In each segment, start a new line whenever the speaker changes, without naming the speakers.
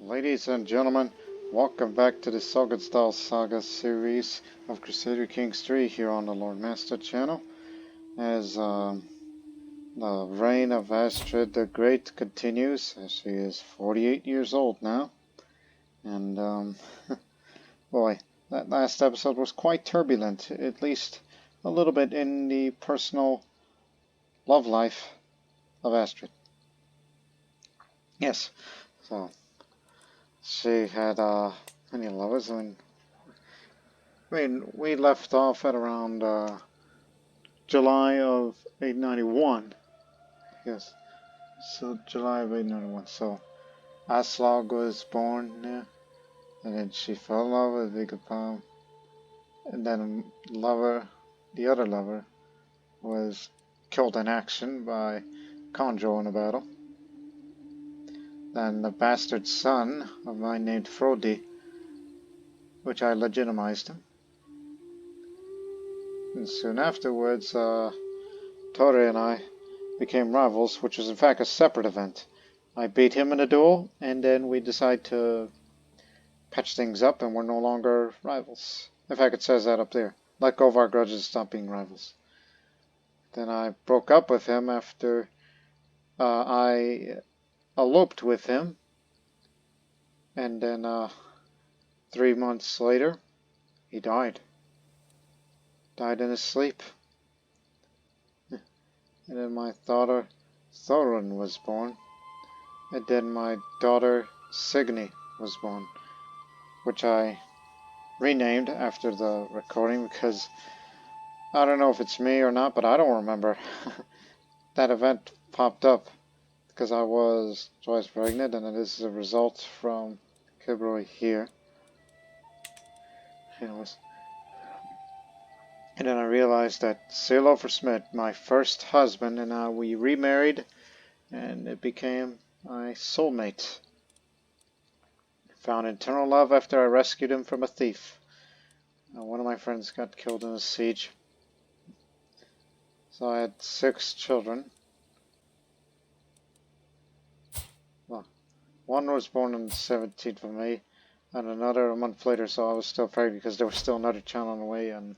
Ladies and gentlemen, welcome back to the Sognsdal Saga series of Crusader Kings 3 here on the Lord Master channel. As the reign of Ástríðr the Great continues, as she is 48 years old now. And boy, that last episode was quite turbulent, at least a little bit in the personal love life of Ástríðr. Yes, so she had many lovers. I mean, we left off at around July of 891. Yes, so July of 891. So Áslaug was born there, and then she fell in love with Vigapam, and then the other lover, was killed in action by Conjo in a battle. Then the bastard son of mine named Frodi, which I legitimized him. And soon afterwards, Tore and I became rivals, which was in fact a separate event. I beat him in a duel, and then we decided to patch things up, and we're no longer rivals. In fact, it says that up there. Let go of our grudges, stop being rivals. Then I broke up with him after I eloped with him, and then 3 months later, he died. Died in his sleep. And then my daughter Thorun was born, and then my daughter Signy was born, which I renamed after the recording because I don't know if it's me or not, but I don't remember. That event popped up because I was twice pregnant, and it is a result from Kibroy here. Anyways. And then I realized that Seelofer Smith, my first husband, and we remarried, and it became my soulmate. Found eternal love after I rescued him from a thief. One of my friends got killed in a siege. So I had 6 children. Well, one was born on the 17th of May, and another a month later, so I was still pregnant because there was still another child on the way, and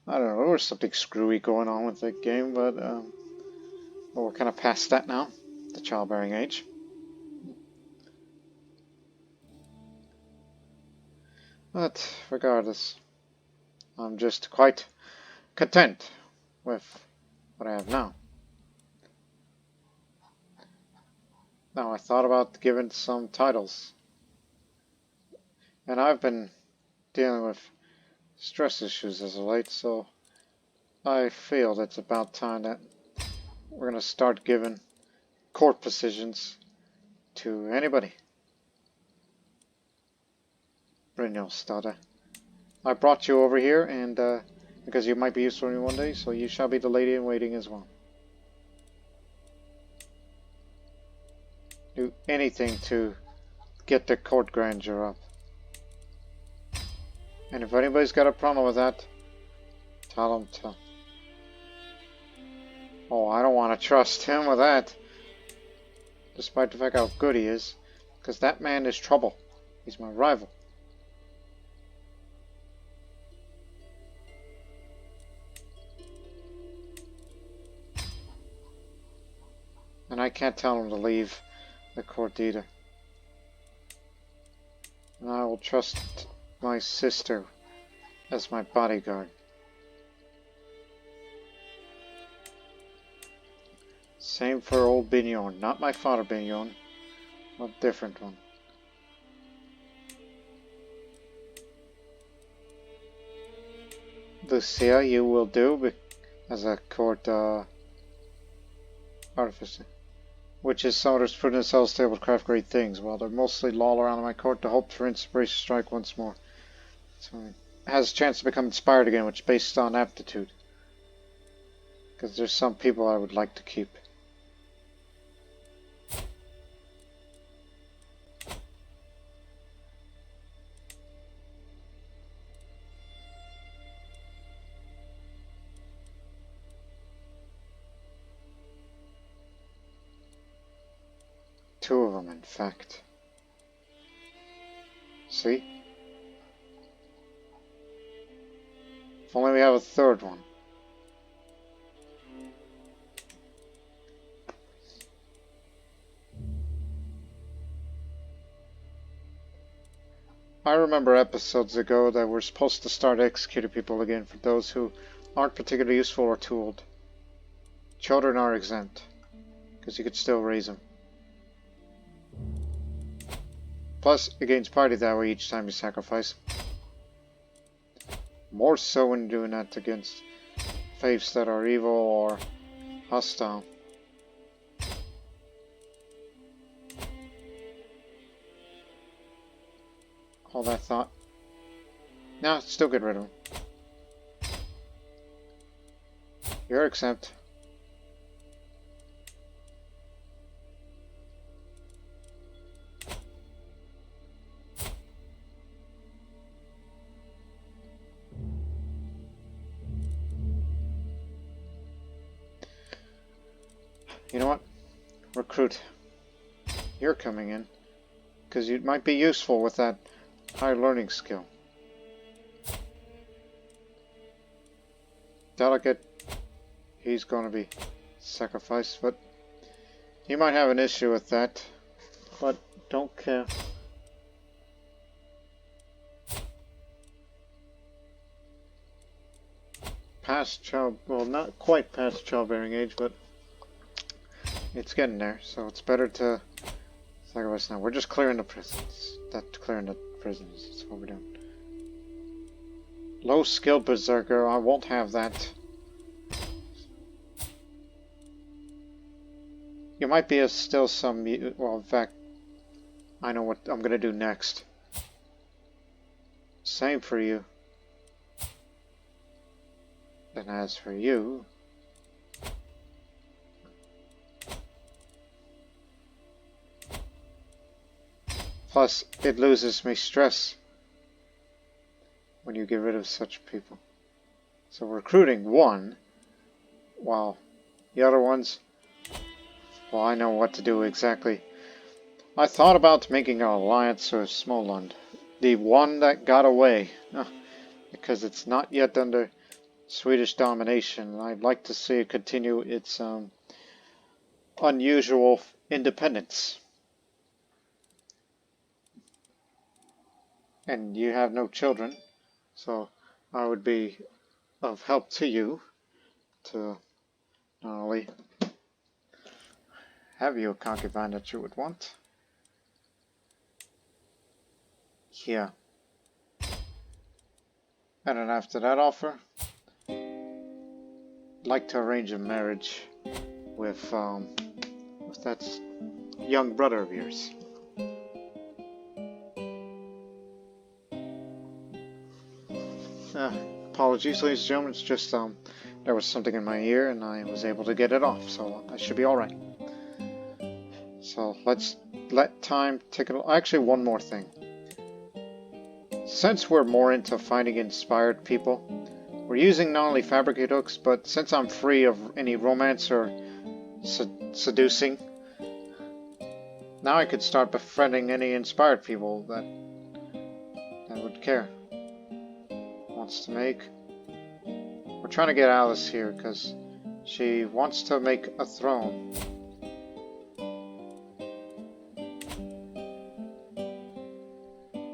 I don't know, there was something screwy going on with that game, but well, we're kind of past that now, the childbearing age. But regardless, I'm just quite content with what I have now. Now I thought about giving some titles, and I've been dealing with stress issues as of late, so I feel it's about time that we're going to start giving court positions to anybody. Brynjolfsstad, I brought you over here, and because you might be useful to me one day, so you shall be the lady in waiting as well. Do anything to get the court grandeur up. And if anybody's got a problem with that, tell them to. Oh, I don't want to trust him with that. Despite the fact how good he is. Because that man is trouble. He's my rival. And I can't tell him to leave the court either. And I will trust my sister as my bodyguard. Same for old Bjorn. Not my father Bjorn, a different one. Lucia, you will do as a court artificer. Which is someone who's put themselves to able to craft great things. Well, they're mostly loll around in my court to hope for inspiration strike once more. So it has a chance to become inspired again, which is based on aptitude. Because there's some people I would like to keep. Two of them, in fact. See? If only we have a third one. I remember episodes ago that we're supposed to start executing people again for those who aren't particularly useful or too old. Children are exempt, because you could still raise them. Plus, it gains party that way each time you sacrifice. More so when you're doing that against faiths that are evil or hostile. All that thought. No, still get rid of him. You're exempt. You know what? Recruit. You're coming in. Because you might be useful with that high learning skill. Delegate. He's going to be sacrificed, but you might have an issue with that. But don't care. Past child, well, not quite past childbearing age, but it's getting there, so it's better to sacrifice now. We're just clearing the prisons. That's clearing the prisons. That's what we're doing. Low skill berserker, I won't have that. You might be still some, well, in fact, I know what I'm gonna do next. Same for you. And as for you, plus, it loses me stress when you get rid of such people. So recruiting one, while the other ones, well, I know what to do exactly. I thought about making an alliance with Småland, the one that got away, because it's not yet under Swedish domination. I'd like to see it continue its unusual independence. And you have no children, so I would be of help to you to not only have you a concubine that you would want. Yeah. And then after that offer, I'd like to arrange a marriage with that young brother of yours. Apologies, ladies and gentlemen, it's just there was something in my ear and I was able to get it off, so I should be alright. So let's let time take it. Actually, one more thing. Since we're more into finding inspired people, we're using not only fabricate hooks, but since I'm free of any romance or seducing, now I could start befriending any inspired people that would care. Wants to make. We're trying to get Alice here because she wants to make a throne.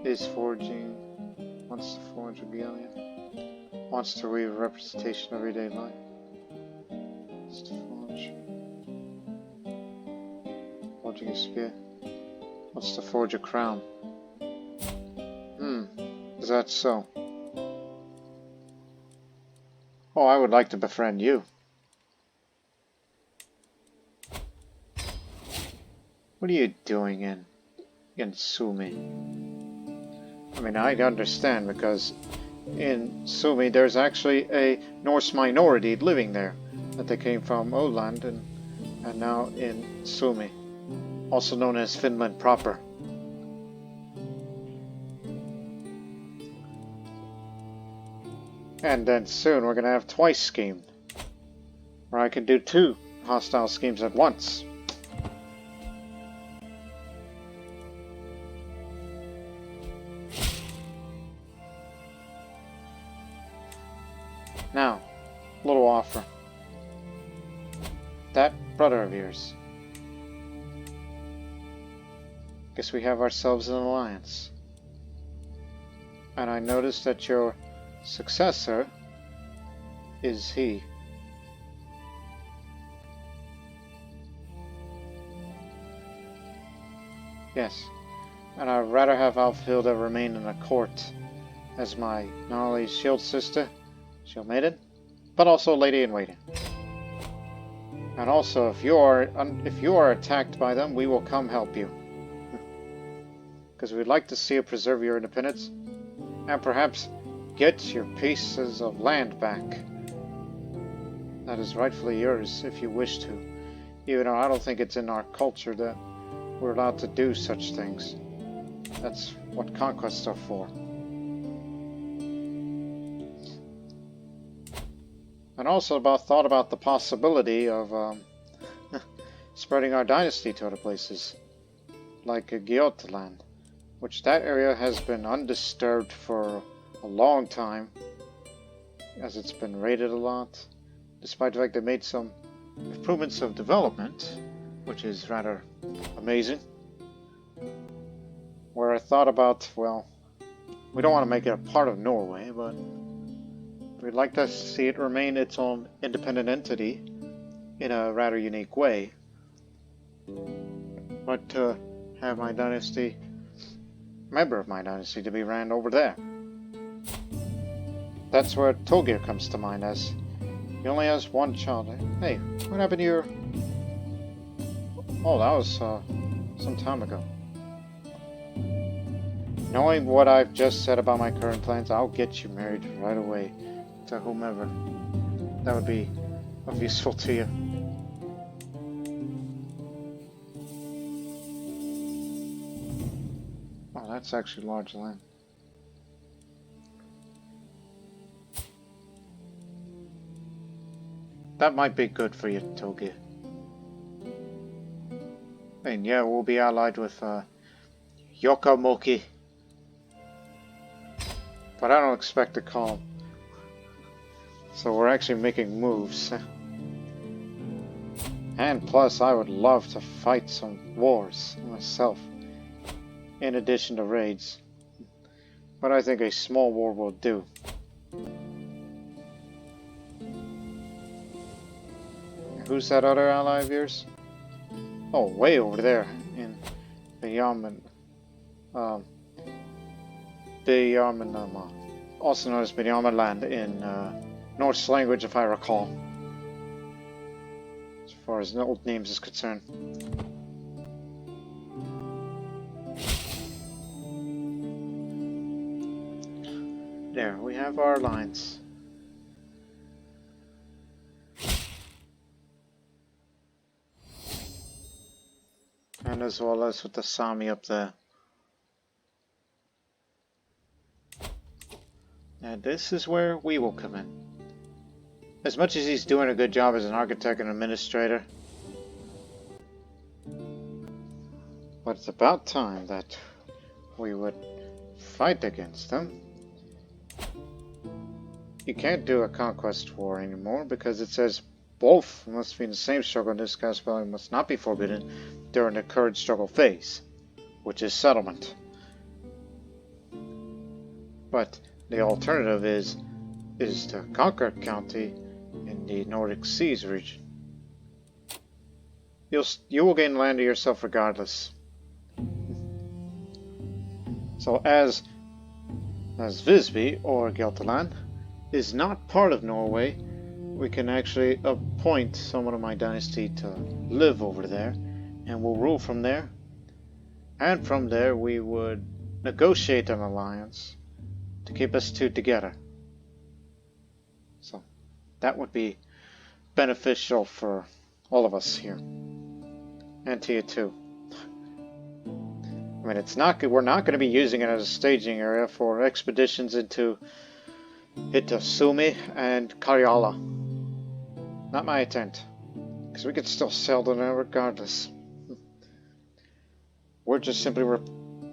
Is forging. Wants to forge a galleon. Wants to weave a representation of everyday life. Wants to forge. Forging a spear. Wants to forge a crown. Is that so? Oh, I would like to befriend you. What are you doing in Sumi? I mean, I understand because in Sumi there's actually a Norse minority living there. That they came from Åland and now in Sumi. Also known as Finland proper. And then soon we're going to have twice scheme. Where I can do 2 hostile schemes at once. brother of yours. Guess we have ourselves an alliance. And I noticed that your successor is he. Yes, and I'd rather have Alfhilda remain in the court as my not only shield sister, shield maiden, but also lady in waiting. And also, if you are attacked by them, we will come help you, because we'd like to see you preserve your independence, and perhaps get your pieces of land back. That is rightfully yours, if you wish to. Even though I don't think it's in our culture that we're allowed to do such things. That's what conquests are for. And also thought about the possibility of spreading our dynasty to other places, like Gjotaland, which that area has been undisturbed for a long time, as it's been raided a lot, despite the fact they made some improvements of development, which is rather amazing. Where I thought about, well, we don't want to make it a part of Norway, but we'd like to see it remain its own independent entity in a rather unique way. But to have my dynasty, member of my dynasty, to be ran over there. That's where Tolgir comes to mind, as he only has one child. Hey, what happened to your... Oh, that was some time ago. Knowing what I've just said about my current plans, I'll get you married right away to whomever that would be of useful to you. Oh, that's actually large land. That might be good for you, Tolgir. And yeah, we'll be allied with Yokomoki. But I don't expect to call him. So we're actually making moves. And plus, I would love to fight some wars myself, in addition to raids. But I think a small war will do. Who's that other ally of yours? Oh, way over there in Beyarman. Also known as Beyarman land in Norse language, if I recall. As far as old names is concerned. There, we have our lines. And as well as with the Sami up there. And this is where we will come in. As much as he's doing a good job as an architect and administrator, but it's about time that we would fight against them. You can't do a conquest war anymore because it says both must be in the same struggle, and this kind of spelling must not be forbidden during the current struggle phase, which is settlement. But the alternative is to conquer a county in the Nordic Seas region. You will gain land to yourself regardless. So as Visby or Gelderland is not part of Norway, we can actually appoint someone of my dynasty to live over there, and we'll rule from there. And from there we would negotiate an alliance to keep us two together. So that would be beneficial for all of us here. And to you too. I mean, we're not going to be using it as a staging area for expeditions into Sumi and Karyala. Not my intent, because we could still sail to there regardless. We're just simply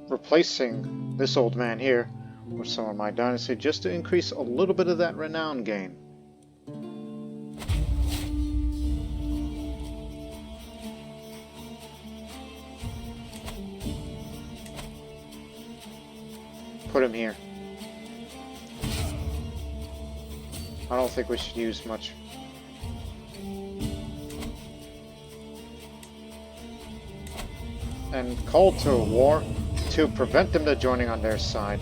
replacing this old man here with some of my dynasty just to increase a little bit of that renown gain. put him here. I don't think we should use much. And call to a war to prevent them from joining on their side.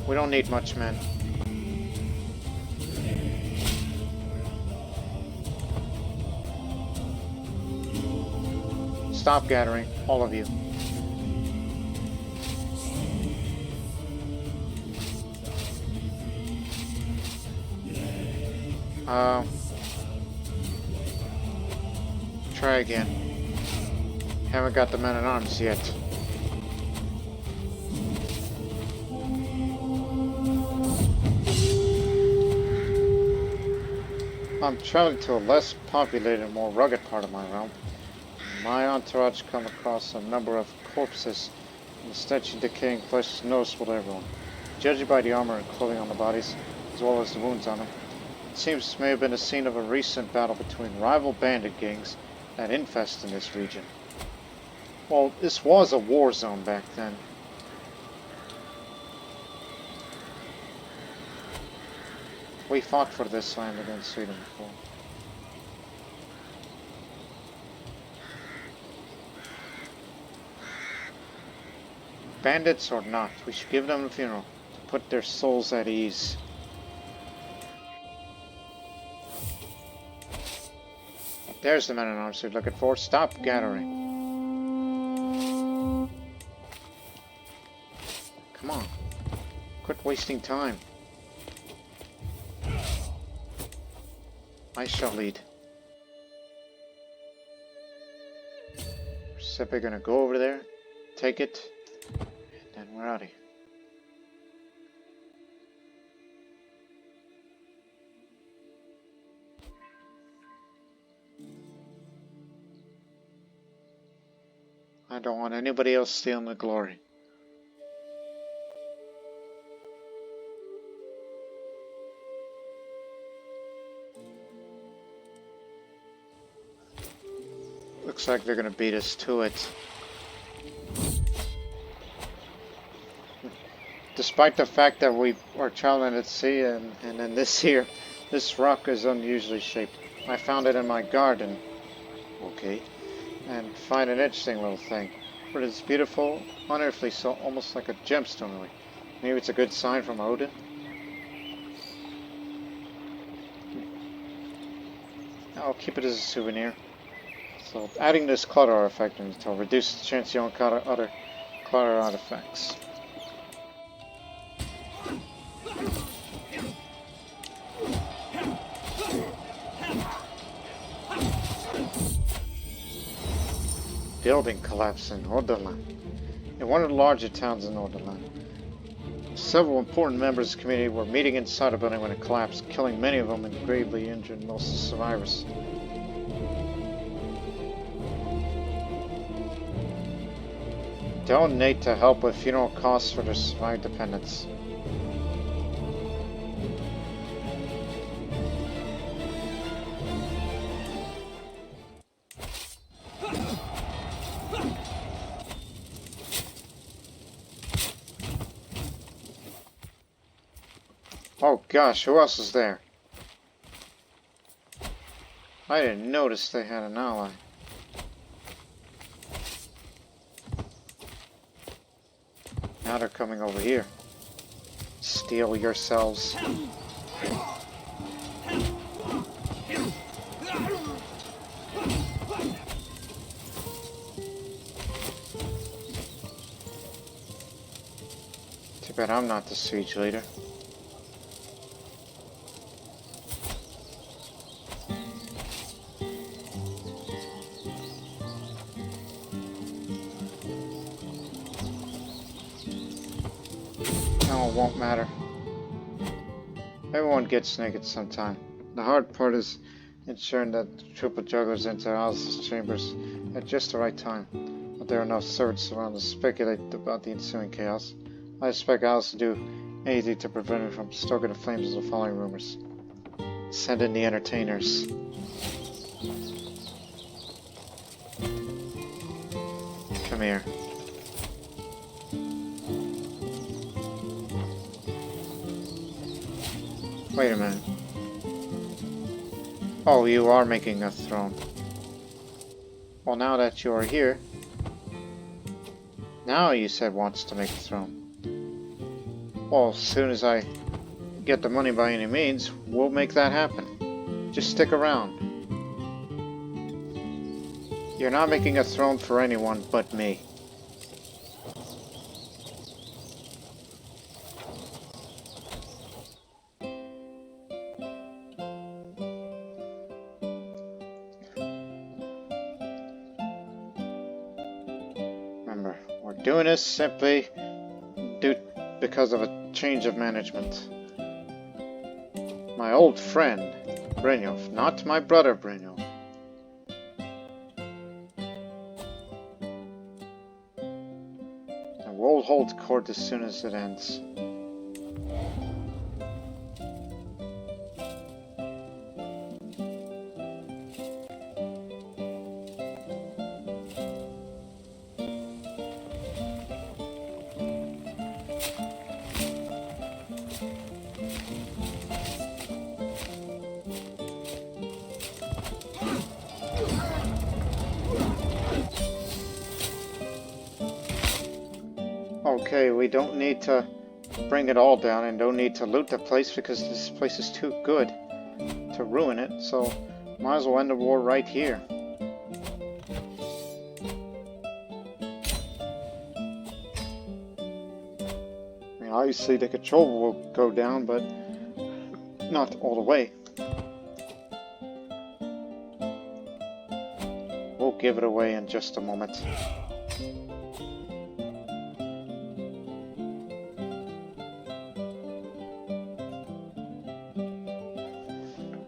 We don't need much men. Stop gathering, all of you. Try again. Haven't got the men at arms yet. I'm traveling to a less populated, more rugged part of my realm. My entourage come across a number of corpses, and the stench of decaying flesh is noticeable to everyone. Judging by the armor and clothing on the bodies, as well as the wounds on them, it seems this may have been the scene of a recent battle between rival bandit gangs that infest in this region. Well, this was a war zone back then. We fought for this land against Sweden before. Bandits or not, we should give them a funeral to put their souls at ease. There's the men in arms we're looking for. Stop gathering. Come on. Quit wasting time. I shall lead. We're simply gonna go over there, take it, and then we're out of here. I don't want anybody else stealing the glory. Looks like they're gonna beat us to it. Despite the fact that we are traveling at sea and then this rock is unusually shaped. I found it in my garden. Okay. And find an interesting little thing. But it's beautiful, unearthly, so almost like a gemstone really. Maybe it's a good sign from Odin. I'll keep it as a souvenir. So adding this clutter artifact will reduce the chance you encounter other clutter artifacts. Building collapse in Hordaland. In one of the larger towns in Hordaland. Several important members of the community were meeting inside a building when it collapsed, killing many of them and gravely injured most of the survivors. Donate to help with funeral costs for their survived dependents. Oh gosh, who else is there? I didn't notice they had an ally. Now they're coming over here. Steal yourselves. Too bad I'm not the siege leader. Won't matter. Everyone gets naked sometime. The hard part is ensuring that the troop of jugglers enter Alice's chambers at just the right time. But there are enough servants around to speculate about the ensuing chaos. I expect Alice to do anything to prevent her from stoking the flames of the following rumors. Send in the entertainers. Come here. Wait a minute. Oh, you are making a throne. Well, now that you are here... Now you said wants to make a throne. Well, as soon as I get the money by any means, we'll make that happen. Just stick around. You're not making a throne for anyone but me. Remember, we're doing this simply because of a change of management. My old friend, Brynjolf, not my brother Brynjolf. And we'll hold court as soon as it ends. Okay, we don't need to bring it all down and don't need to loot the place because this place is too good to ruin it, so might as well end the war right here. I mean, obviously the control will go down, but not all the way. We'll give it away in just a moment.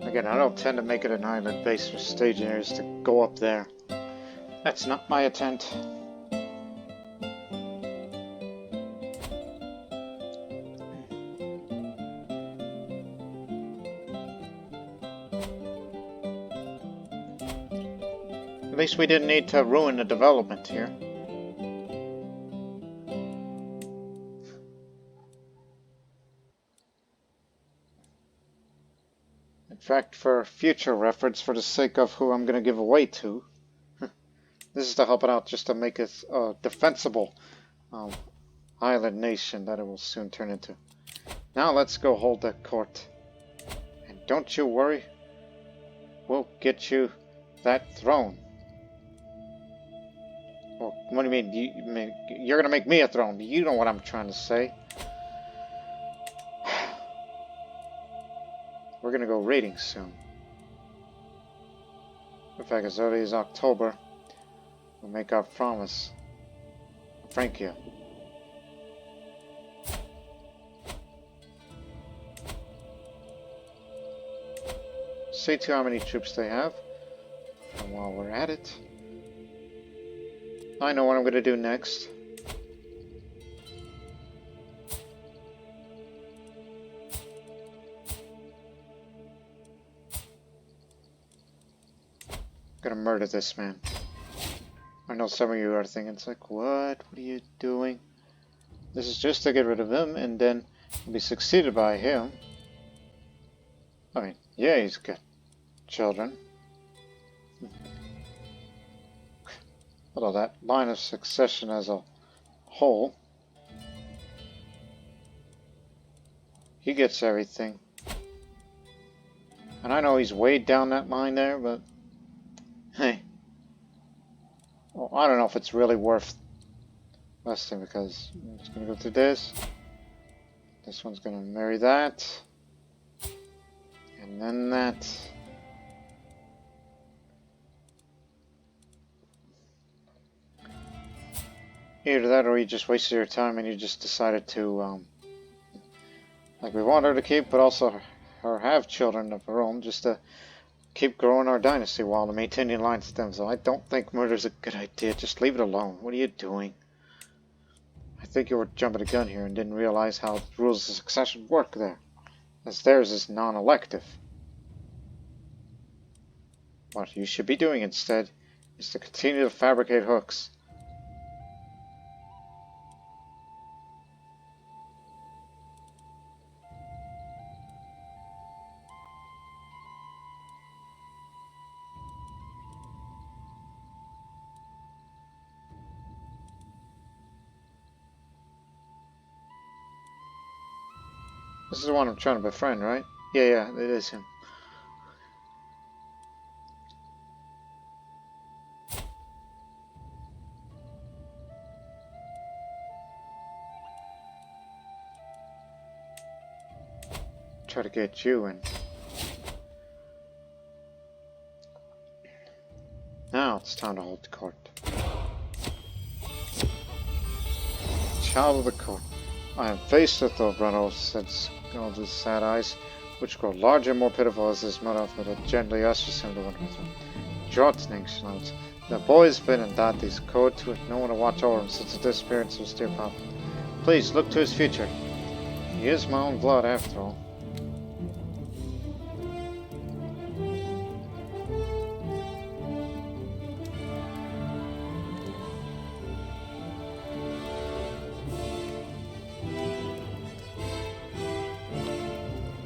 Again, I don't tend to make it an island base for staging areas to go up there. That's not my intent. At least we didn't need to ruin the development here. In fact, for future reference, for the sake of who I'm going to give away to, this is to help it out just to make it a defensible island nation that it will soon turn into. Now let's go hold that court. And don't you worry, we'll get you that throne. Well, what do you mean? You're going to make me a throne. You know what I'm trying to say. We're going to go raiding soon. In fact, as early as October, we'll make our promise. Thank you. See to how many troops they have. And while we're at it, I know what I'm going to do next. I'm gonna murder this man. I know some of you are thinking, it's like, what? What are you doing? This is just to get rid of him, and then be succeeded by him. I mean, yeah, he's got children. Although that line of succession as a whole, he gets everything. And I know he's way down that line there, but hey. Well, I don't know if it's really worth investing because it's going to go through this. This one's going to marry that. And then that. Either that or you just wasted your time and you just decided to, like we want her to keep, but also her have children of her own, just to keep growing our dynasty while maintaining line stems. So I don't think murder's a good idea. Just leave it alone. What are you doing? I think you were jumping the gun here and didn't realize how the rules of succession work there, as theirs is non-elective. What you should be doing instead is to continue to fabricate hooks. This is the one I'm trying to befriend, right? Yeah, it is him. Try to get you in. Now it's time to hold the court. Child of the court, I am faced with the Bruno, said Skull's sad eyes, which grow larger and more pitiful as his mother gently ushers him to one of them. Dróttning Ástríðr, the boy's been in Daddy's court with no one to watch over him since the disappearance of his dear papa. Please look to his future. He is my own blood after all.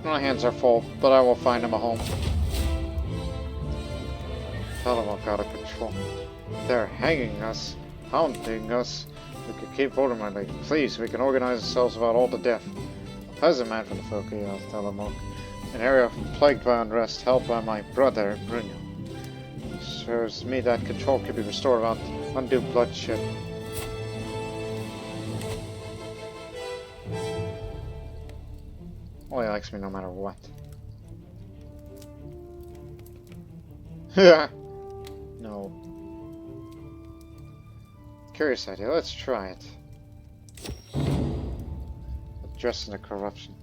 My hands are full, but I will find him a home. Tell him I'm out of control. They're hanging us, hounding us. We can keep order, my lady. Please, we can organize ourselves about all the deaf. A peasant man from the Folky, I'll tell him. An area plagued by unrest, held by my brother, Bruno. Serves me that control can be restored without undue bloodshed. Oh, he likes me no matter what. No. Curious idea, let's try it. Addressing the corruption.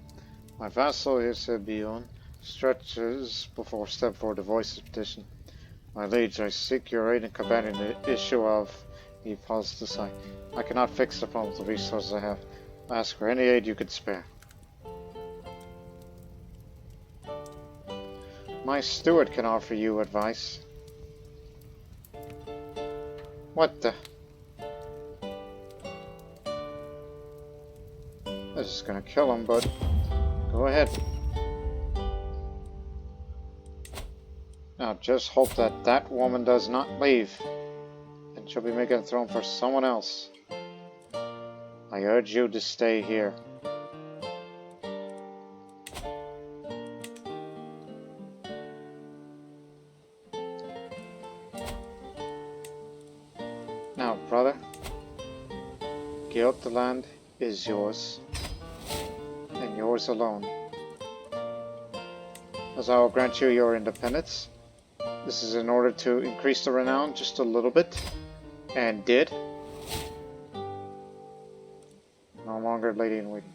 My vassal here said beyond stretches before step forward to voice his petition. My liege, I seek your aid in combating the issue of... He paused to sigh. I cannot fix the problem with the resources I have. I ask for any aid you could spare. My steward can offer you advice. What the? This is gonna kill him, but go ahead. Now just hope that that woman does not leave, and she'll be making a throne for someone else. I urge you to stay here. Now, brother, Giltland is yours, and yours alone. As I will grant you your independence, this is in order to increase the renown just a little bit, and did. No longer lady in waiting.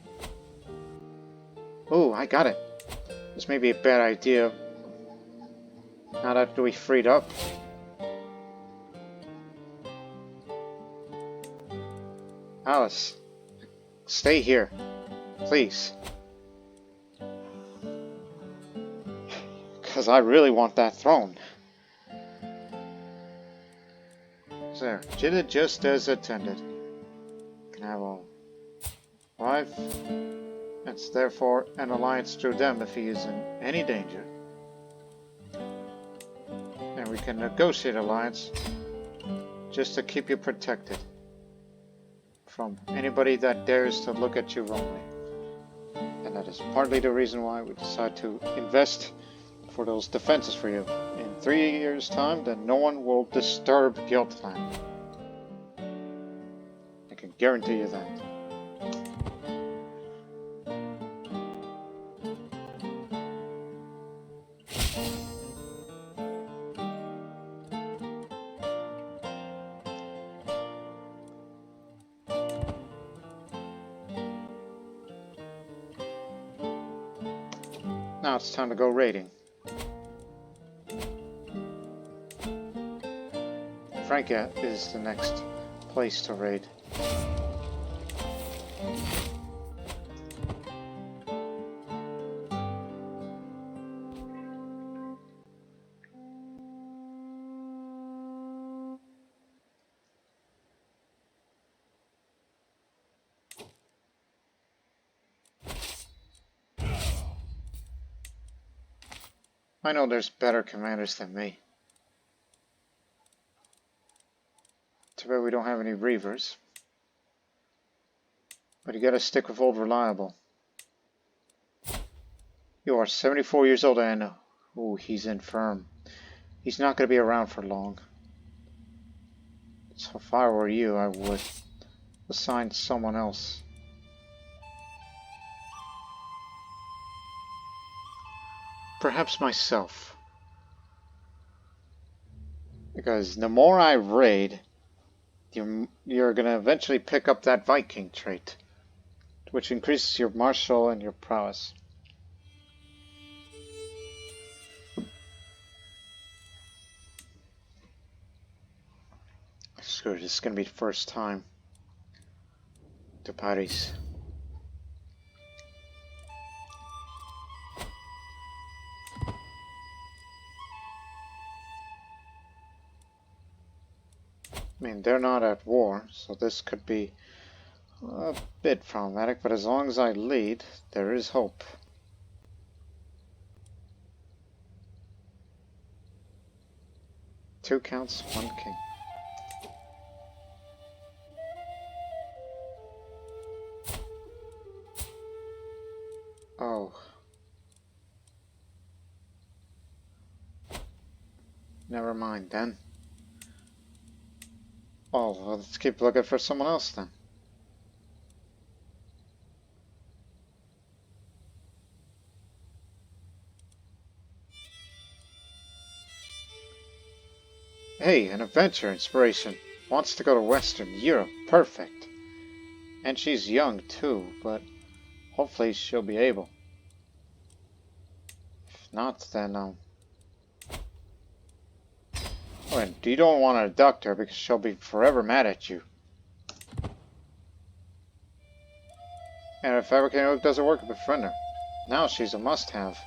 Ooh, I got it. This may be a bad idea. Now that we freed up. Alice, stay here, please. Because I really want that throne. There, did it just as attended. Can have all. Wife, it's therefore an alliance through them if he is in any danger. And we can negotiate alliance just to keep you protected from anybody that dares to look at you wrongly. And that is partly the reason why we decide to invest for those defenses for you. In 3 years' time, then no one will disturb Giltland. I can guarantee you that. Now it's time to go raiding. Frankia is the next place to raid. I know there's better commanders than me. Too bad we don't have any Reavers. But you gotta stick with Old Reliable. You are 74 years old and... oh, he's infirm. He's not going to be around for long. So if I were you, I would assign someone else. Perhaps myself. Because the more I raid, you're going to eventually pick up that Viking trait, which increases your martial and your prowess. Screw it, this is going to be the first time to Paris. I mean, they're not at war, so this could be a bit problematic, but as long as I lead, there is hope. Two counts, one king. Oh. Never mind then. Oh, well, let's keep looking for someone else then. Hey, an adventure inspiration. Wants to go to Western Europe. Perfect. And she's young too, but hopefully she'll be able. If not, then, oh, and you don't want to abduct her because she'll be forever mad at you. And if fabricating hook doesn't work, befriend her. Now she's a must-have.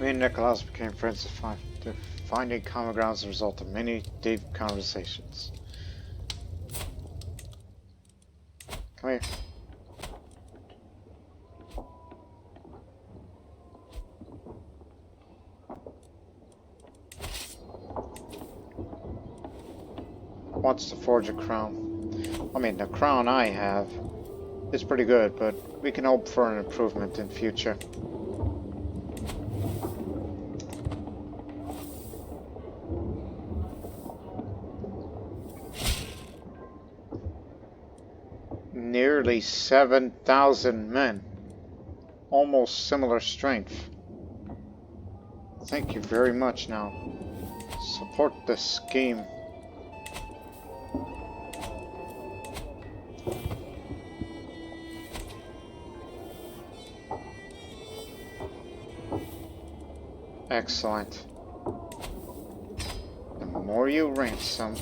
Me and Nicholas became friends finding common ground as a result of many deep conversations. Come here. Wants to forge a crown. I mean, the crown I have is pretty good, but we can hope for an improvement in future. Nearly 7,000 men. Almost similar strength. Thank you very much now. Support the scheme. Excellent. The more you ransom,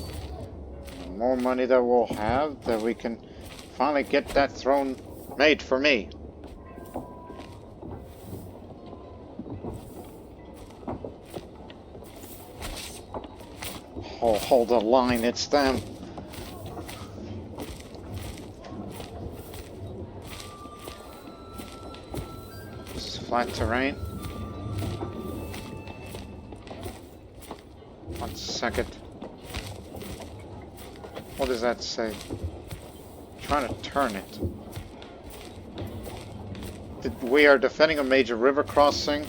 the more money that we'll have, that we can finally get that throne made for me. Oh, hold the line, it's them. This is flat terrain. 1 second. What does that say? I'm trying to turn it. We are defending a major river crossing,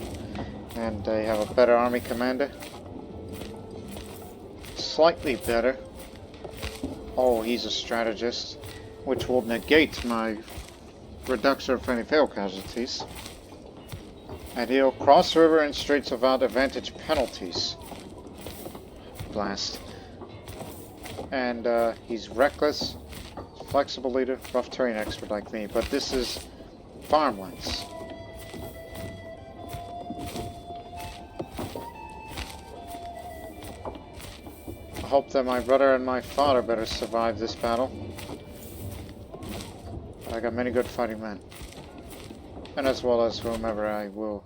and they have a better army commander. Slightly better. Oh, he's a strategist, which will negate my reduction of any fail casualties. And he'll cross the river in straits without advantage penalties. Blast. And he's reckless, flexible leader, rough terrain expert like me, but this is farmlands. I hope that my brother and my father better survive this battle. I got many good fighting men, and as well as whomever I will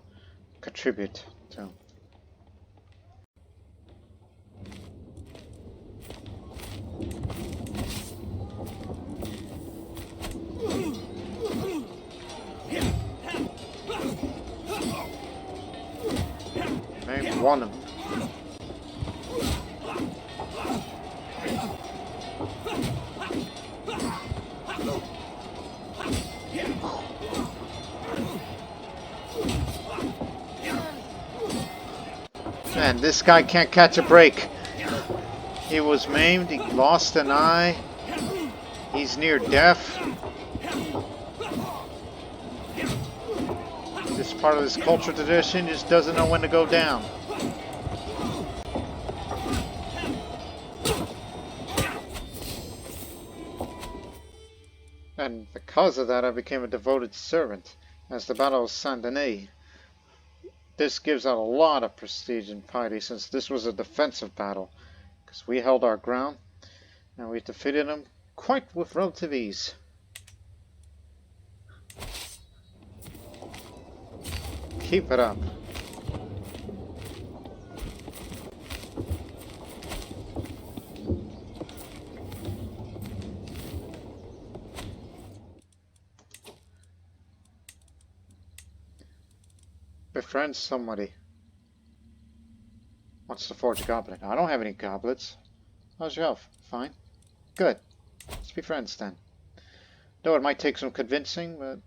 contribute to. Maybe one of them. Man, this guy can't catch a break. He was maimed, he lost an eye, he's near deaf. This part of this cultural tradition just doesn't know when to go down. And because of that, I became a devoted servant as the Battle of Saint-Denis. This gives out a lot of prestige and piety since this was a defensive battle, because we held our ground and we defeated them quite with relative ease. Keep it up. Befriend somebody. Wants to forge a goblet. I don't have any goblets. How's your health? Fine. Good. Let's be friends then. Though it might take some convincing, but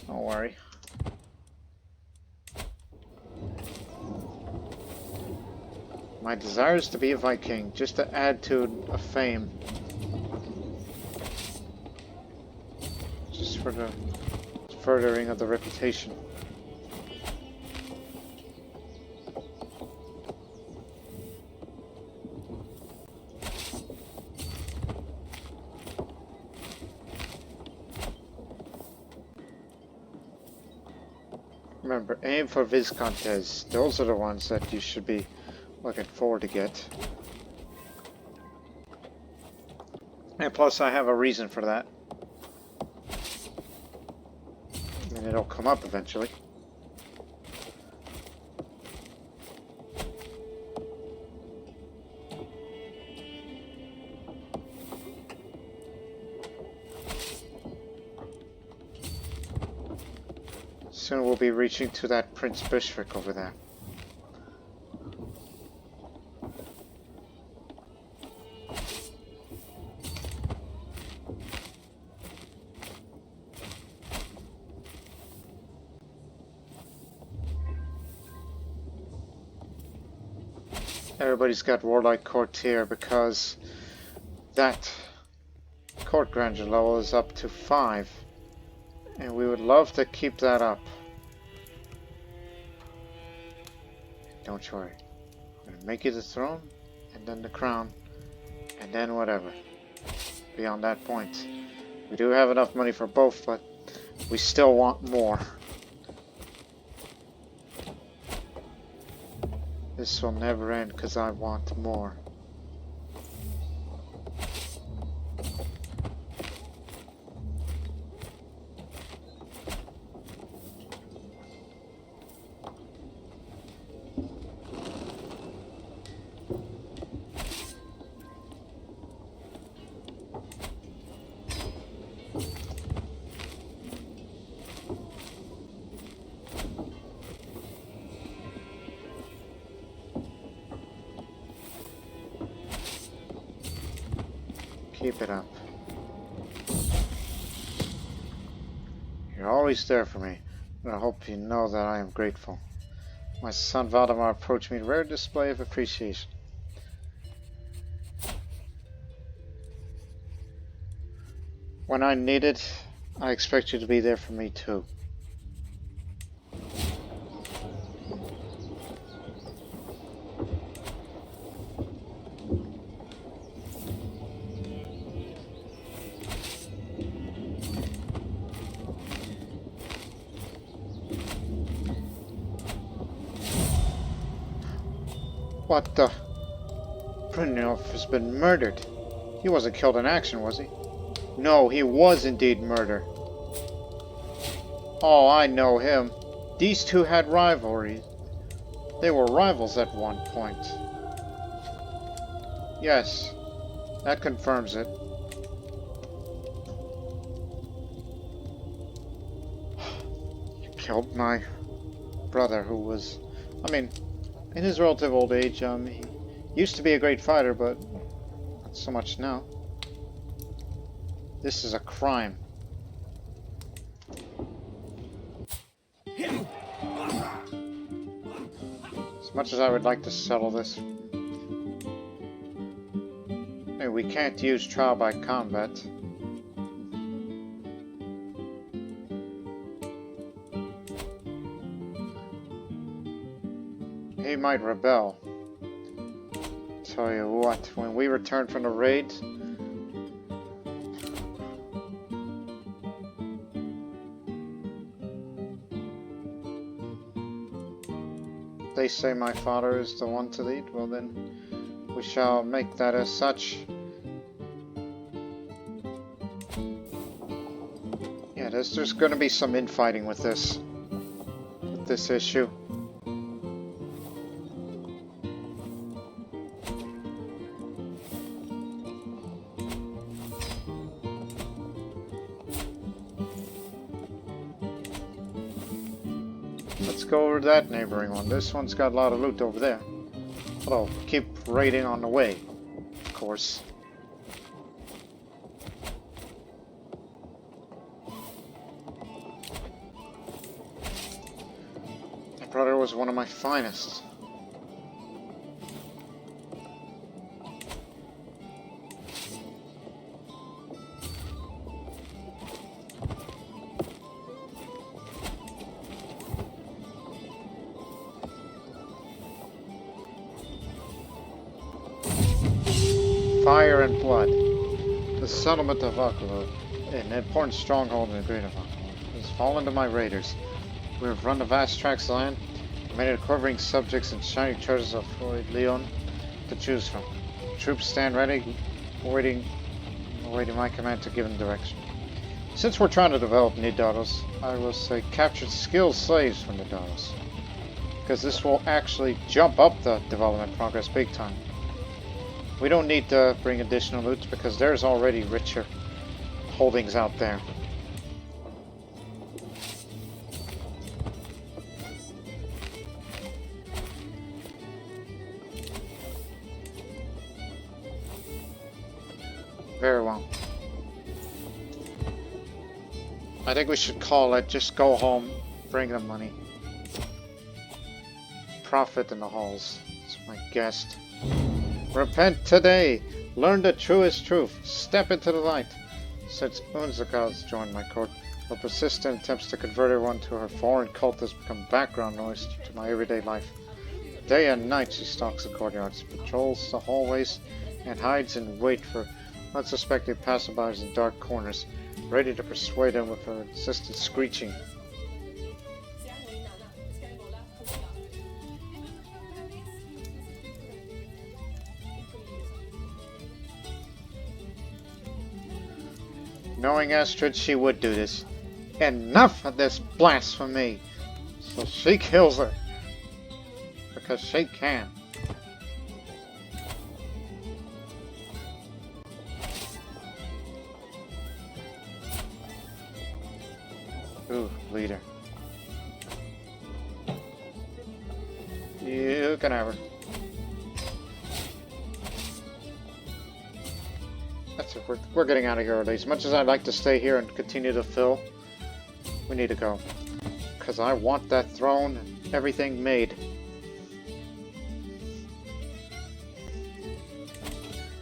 don't worry. My desire is to be a Viking, just to add to a fame. Just for the furthering of the reputation. Remember, aim for Viscontes. Those are the ones that you should be looking forward to get. And plus I have a reason for that. And it'll come up eventually. Soon we'll be reaching to that Prince Bishopric over there. Everybody's got Warlike Courtier because that Court Grandeur level is up to 5. And we would love to keep that up. Don't you worry. I'm gonna make you the throne, and then the crown, and then whatever. Beyond that point. We do have enough money for both, but we still want more. This will never end because I want more. Keep it up. You're always there for me, and I hope you know that I am grateful. My son Valdemar approached me with a rare display of appreciation. When I need it, I expect you to be there for me too. What the? Brynjolf has been murdered. He wasn't killed in action, was he? No, he was indeed murdered. Oh, I know him. These two had rivalry. They were rivals at one point. Yes, that confirms it. You killed my brother, who was, in his relative old age. He used to be a great fighter, but not so much now. This is a crime. As much as I would like to settle this, hey, we can't use trial by combat. He might rebel. Tell you what, when we return from the raid, they say my father is the one to lead, well then, we shall make that as such. Yeah, there's gonna be some infighting with this issue. Let's go over to that neighboring one. This one's got a lot of loot over there. But I'll keep raiding on the way, of course. My brother was one of my finest. Fire and blood. The settlement of Lulu, an important stronghold in the Great of Lulu, has fallen to my raiders. We have run the vast tracts of land, made it quivering subjects and shining treasures of Leon to choose from. Troops stand ready, awaiting my command to give them direction. Since we're trying to develop new daughters, I will say capture skilled slaves from the daughters, because this will actually jump up the development progress big time. We don't need to bring additional loot because there's already richer holdings out there. Very well. I think we should call it, just go home, bring the money. Profit in the halls. It's my guest. Repent today! Learn the truest truth! Step into the light! Since Unzaka has joined my court, her persistent attempts to convert everyone to her foreign cult has become background noise to my everyday life. Day and night she stalks the courtyards, patrols the hallways, and hides in wait for unsuspecting passerbys in dark corners, ready to persuade them with her insistent screeching. Knowing Ástríðr, she would do this. Enough of this blasphemy! So she kills her. Because she can. Ooh, leader. You can have her. That's it, we're getting out of here early. As much as I'd like to stay here and continue to fill, we need to go. Because I want that throne and everything made.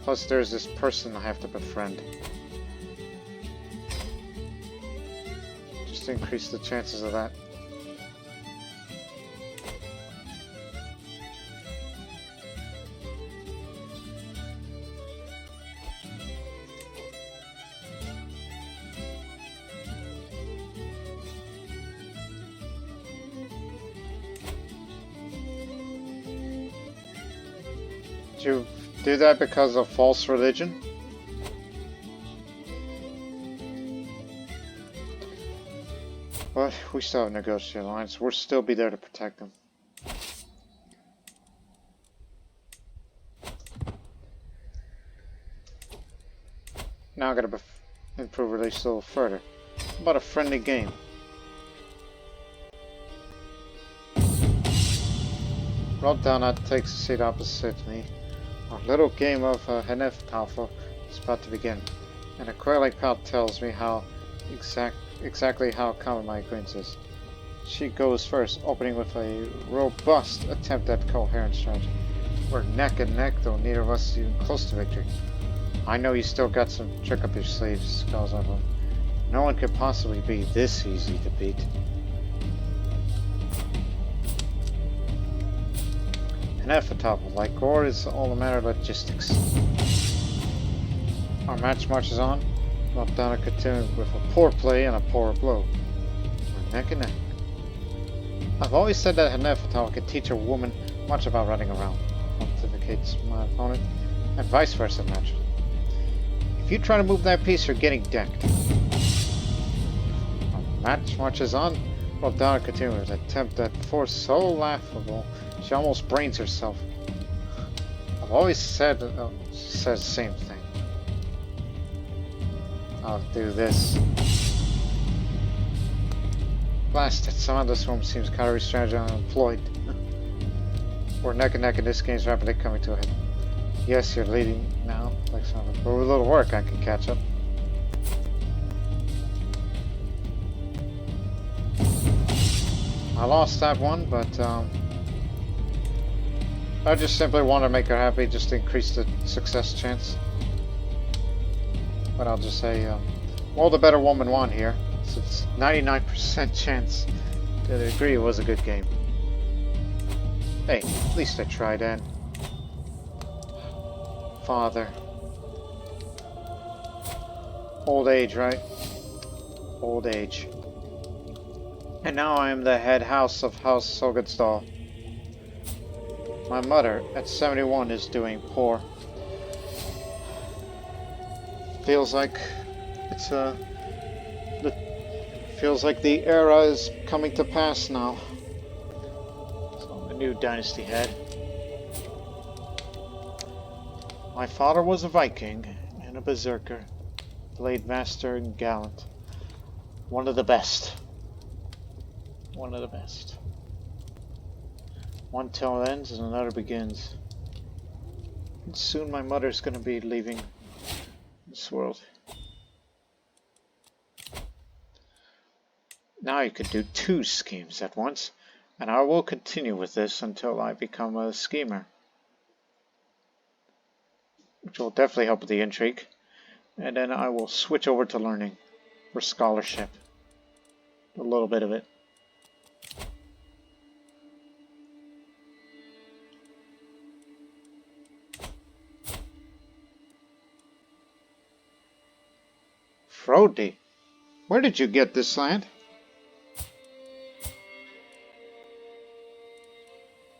Plus there's this person I have to befriend. Just to increase the chances of that. Did you do that because of false religion? But we still have negotiated alliance. We'll still be there to protect them. Now I gotta improve relations a little further. How about a friendly game? Rodana takes a seat opposite me. Our little game of Henef is about to begin, and a query pal tells me how exactly how common my acquaintance is. She goes first, opening with a robust attempt at coherent strategy. We're neck and neck, though neither of us is even close to victory. I know you still got some trick up your sleeves, calls everyone. No one could possibly be this easy to beat. Inevitable, like gore, is all a matter of logistics. Our match marches on. Lockdown continued with a poor play and a poor blow. We're neck and neck. I've always said that Inevitable could teach a woman much about running around, pontificates my opponent, and vice versa, naturally. If you try to move that piece, you're getting decked. Our match marches on. Lockdown continued with an attempt at force so laughable she almost brains herself. I've always said the same thing. I'll do this. Blast it, somehow this woman seems calorie strategy unemployed. We're neck and neck and this game's rapidly coming to a head. Yes, you're leading now, like something. But with a little work I can catch up. I lost that one, but I just simply want to make her happy, just to increase the success chance. But I'll just say, well, the better woman won here. So it's 99% chance to agree it was a good game. Hey, at least I tried, Anne. Father. Old age, right? Old age. And now I am the head house of House Sognsdal. My mother, at 71, is doing poor. Feels like it's feels like the era is coming to pass now. So a new dynasty head. My father was a Viking and a berserker, blade master and gallant. One of the best. One of the best. One tale ends and another begins. And soon my mother's gonna be leaving this world. Now you could do 2 schemes at once, and I will continue with this until I become a schemer. Which will definitely help with the intrigue. And then I will switch over to learning, or scholarship. A little bit of it. Frody, where did you get this land?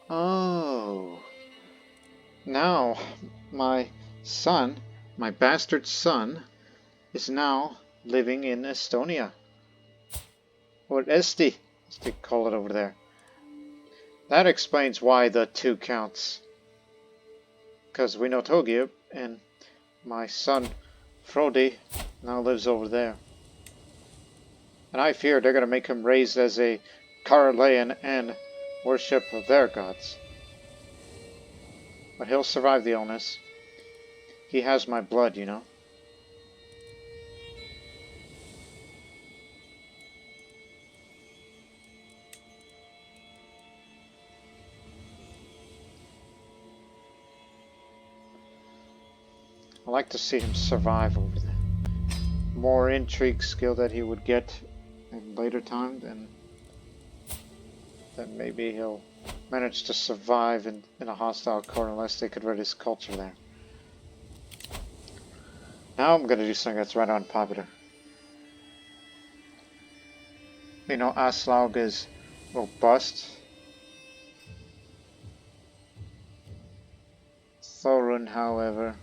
Oh. Now, my son, my bastard son, is now living in Estonia. Or Eesti, as they call it over there. That explains why the 2 counts. Because we know Togi, and my son, Frody, now lives over there. And I fear they're going to make him raised as a Karelian and worship of their gods. But he'll survive the illness. He has my blood, you know. I like to see him survive over there. More intrigue skill that he would get in later time, then maybe he'll manage to survive in a hostile court unless they convert his culture there. Now I'm gonna do something that's right on popular. You know, Aslaug is robust. Thorun, however,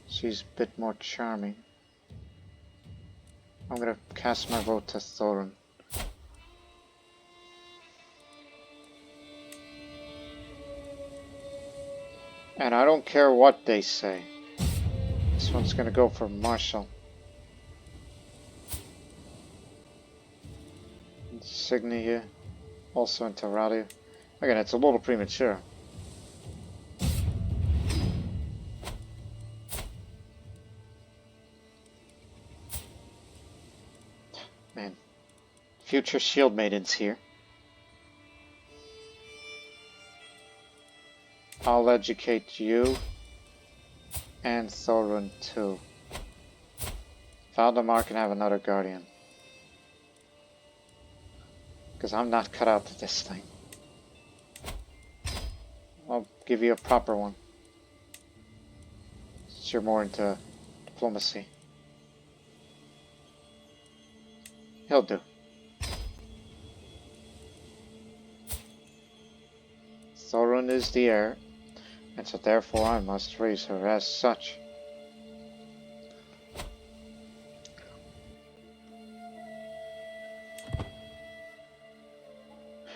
she's a bit more charming. I'm gonna cast my vote to Thorun. And I don't care what they say. This one's gonna go for Marshall. Signy here. Also into Radio. Again, it's a little premature. Man. Future shield maidens here. I'll educate you and Thorun too. Valdemar can have another guardian. Because I'm not cut out for this thing. I'll give you a proper one. Since you're more into diplomacy. He'll do. Thorun is the heir, and so therefore I must raise her as such.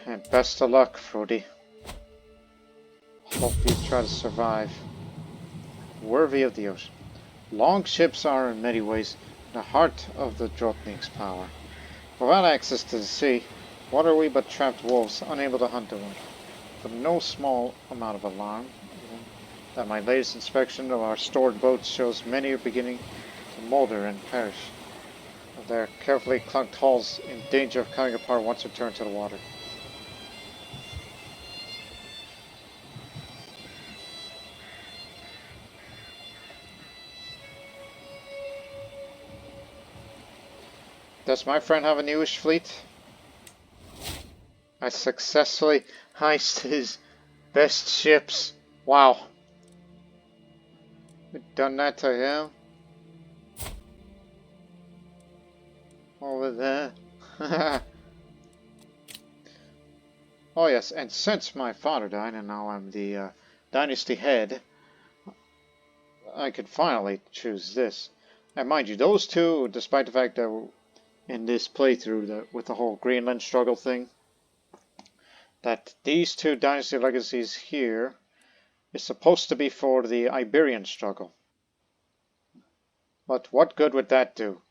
And best of luck, Fruity. Hope you try to survive. Worthy of the ocean. Long ships are in many ways the heart of the Drótning's power. Without access to the sea, what are we but trapped wolves, unable to hunt them? For no small amount of alarm, that my latest inspection of our stored boats shows many are beginning to molder and perish. Of their carefully clunked hulls in danger of coming apart once returned to the water. Does my friend have a newish fleet? I successfully heisted his best ships. Wow. We've done that to him. Over there. Oh yes, and since my father died and now I'm the dynasty head, I could finally choose this. And mind you, those two, despite the fact that in this playthrough with the whole Greenland struggle thing, that these two dynasty legacies here is supposed to be for the Iberian struggle. But what good would that do?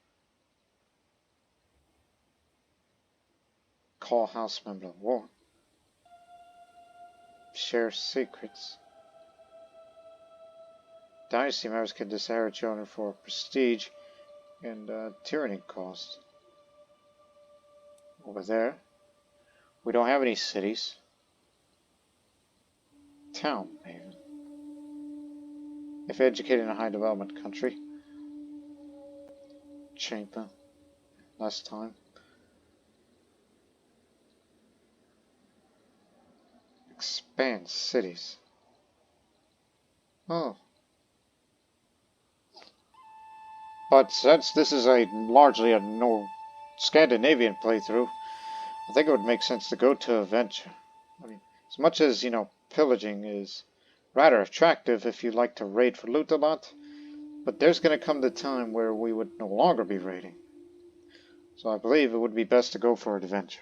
Call house member war. Share secrets. Dynasty members can disinherit children for prestige and tyranny cost. Over there. We don't have any cities. Town, even. If educated in a high development country. Chamber. Last time. Expand cities. Oh. But since this is largely a Scandinavian playthrough, I think it would make sense to go to adventure. I mean, as much as, pillaging is rather attractive if you like to raid for loot a lot, but there's going to come the time where we would no longer be raiding. So I believe it would be best to go for adventure.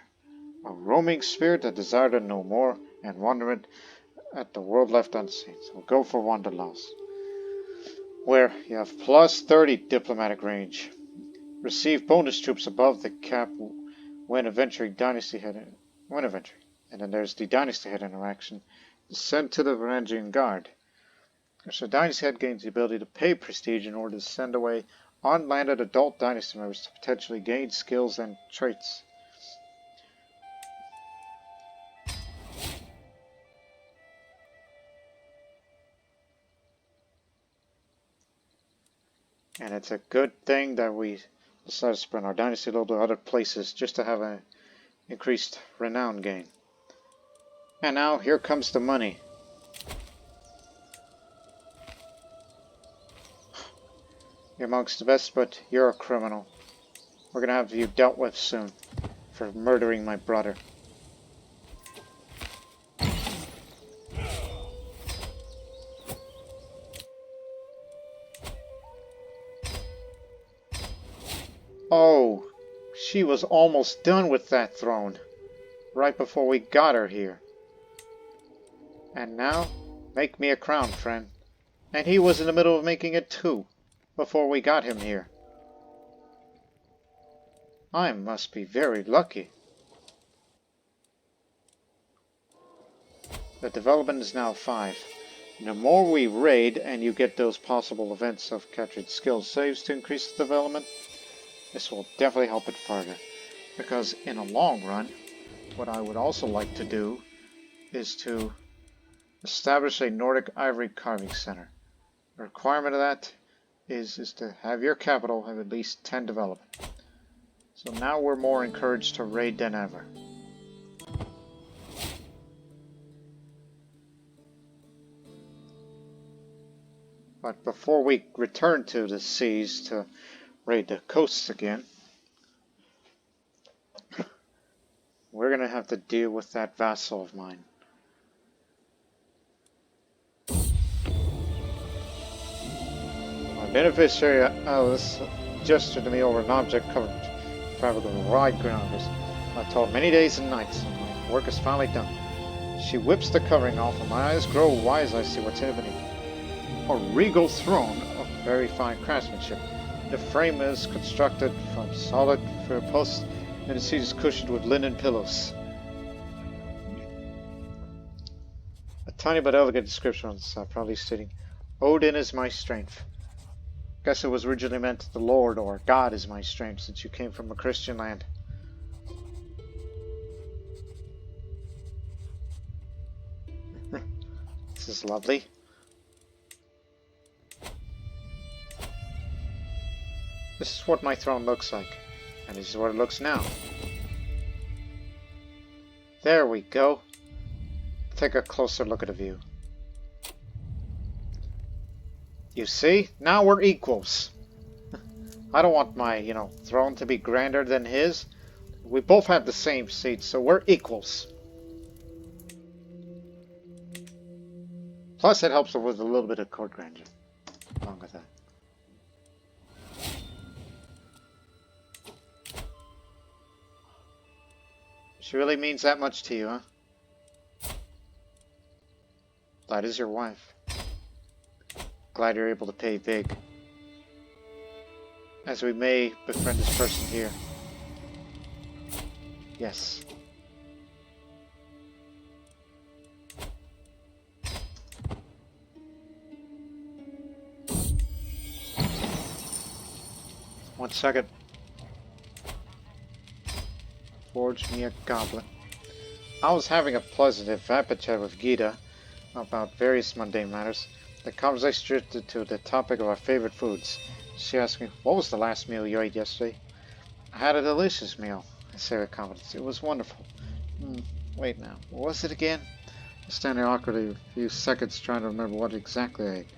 A roaming spirit, a desire to know more, and wonderment at the world left unseen. So we'll go for Wanderlust, where you have plus 30 diplomatic range. Receive bonus troops above the cap when adventuring dynasty head. And then there's the dynasty head interaction. Send to the Varangian Guard. So dynasty head gains the ability to pay prestige in order to send away unlanded adult dynasty members to potentially gain skills and traits. And it's a good thing that we decided to spread our dynasty a little to other places just to have an increased renown gain. And now here comes the money. You're amongst the best, but you're a criminal. We're gonna have you dealt with soon for murdering my brother. Oh, she was almost done with that throne, right before we got her here. And now, make me a crown, friend. And he was in the middle of making it too, before we got him here. I must be very lucky. The development is now 5. The more we raid and you get those possible events of captured skill saves to increase the development, this will definitely help it further. Because in a long run, what I would also like to do is to establish a Nordic ivory carving center. The requirement of that is to have your capital have at least 10 development. So now we're more encouraged to raid than ever. But before we return to the seas to raid the coasts again, we're going to have to deal with that vassal of mine. My beneficiary Alice gestured to me over an object covered in fabric of wide grounders. I told many days and nights, and my work is finally done. She whips the covering off, and my eyes grow wide as I see what's in it beneath. A regal throne of very fine craftsmanship. The frame is constructed from solid fir posts, and the seat is cushioned with linen pillows. A tiny but elegant description on the side, probably stating, Odin is my strength. Guess it was originally meant the Lord or God is my strength, since you came from a Christian land. This is lovely. This is what my throne looks like, and this is what it looks now. There we go. Take a closer look at the view. You see? Now we're equals. I don't want my, throne to be grander than his. We both have the same seat, so we're equals. Plus, it helps with a little bit of court grandeur along with that. She really means that much to you, huh? That is your wife. Glad you're able to pay big. As we may befriend this person here. Yes. One second. Forge me a goblet. I was having a pleasant chat with Gita about various mundane matters. The conversation drifted to the topic of our favorite foods. She asked me, what was the last meal you ate yesterday? I had a delicious meal, I say with confidence. It was wonderful. Wait now, what was it again? I was standing awkwardly a few seconds trying to remember what exactly I ate.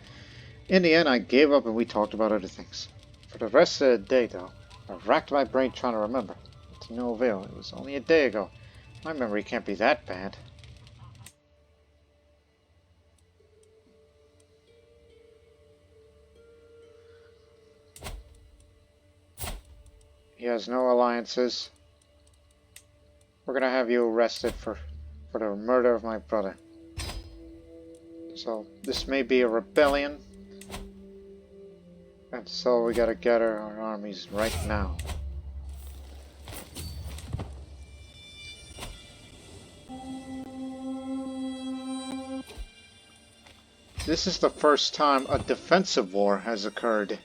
In the end, I gave up and we talked about other things. For the rest of the day, though, I racked my brain trying to remember. To no avail. It was only a day ago. My memory can't be that bad. He has no alliances. We're gonna have you arrested for the murder of my brother. So this may be a rebellion. And so we gotta gather our armies right now. This is the first time a defensive war has occurred.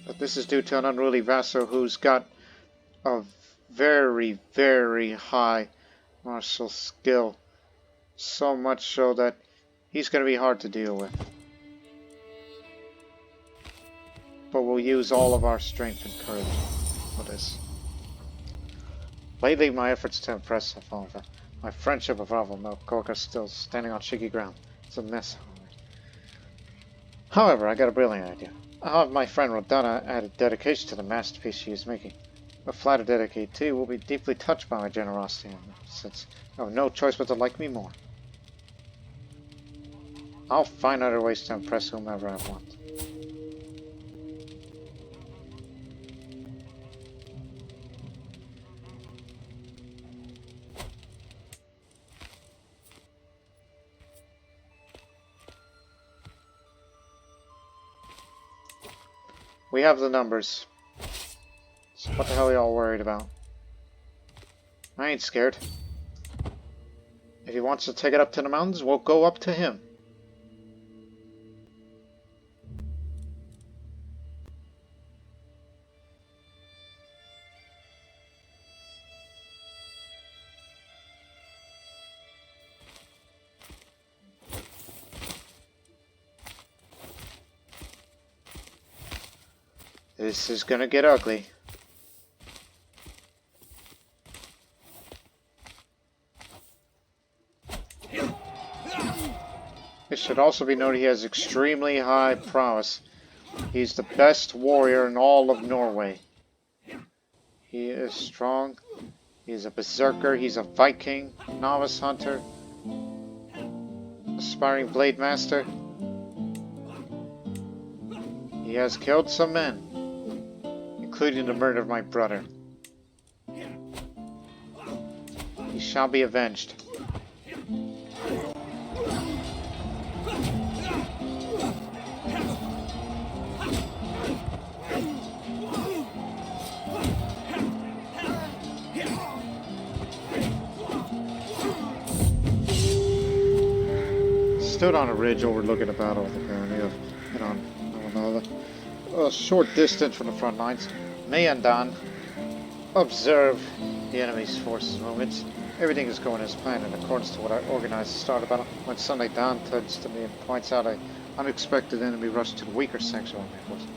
But this is due to an unruly vassal who's got a very, very high martial skill. So much so that he's going to be hard to deal with. But we'll use all of our strength and courage for this. Lately, my efforts to impress have fallen. My friendship with Ravel Melkork is still standing on shaky ground. It's a mess. However, I got a brilliant idea. I'll have my friend Rodana add a dedication to the masterpiece she is making. A flattered dedicatee will be deeply touched by my generosity, since I have no choice but to like me more. I'll find other ways to impress whomever I want. We have the numbers. So what the hell are y'all worried about? I ain't scared. If he wants to take it up to the mountains, we'll go up to him. This is gonna get ugly. It should also be noted he has extremely high prowess. He's the best warrior in all of Norway. He is strong. He's a berserker. He's a Viking, novice hunter, aspiring blade master. He has killed some men, including the murder of my brother. He shall be avenged. Stood on a ridge overlooking the battle of the barony of a short distance from the front lines. Me and Dan observe the enemy's forces movements. Everything is going as planned in accordance to what I organized to start the battle. When suddenly Dan turns to me and points out an unexpected enemy rush to the weaker section of my force.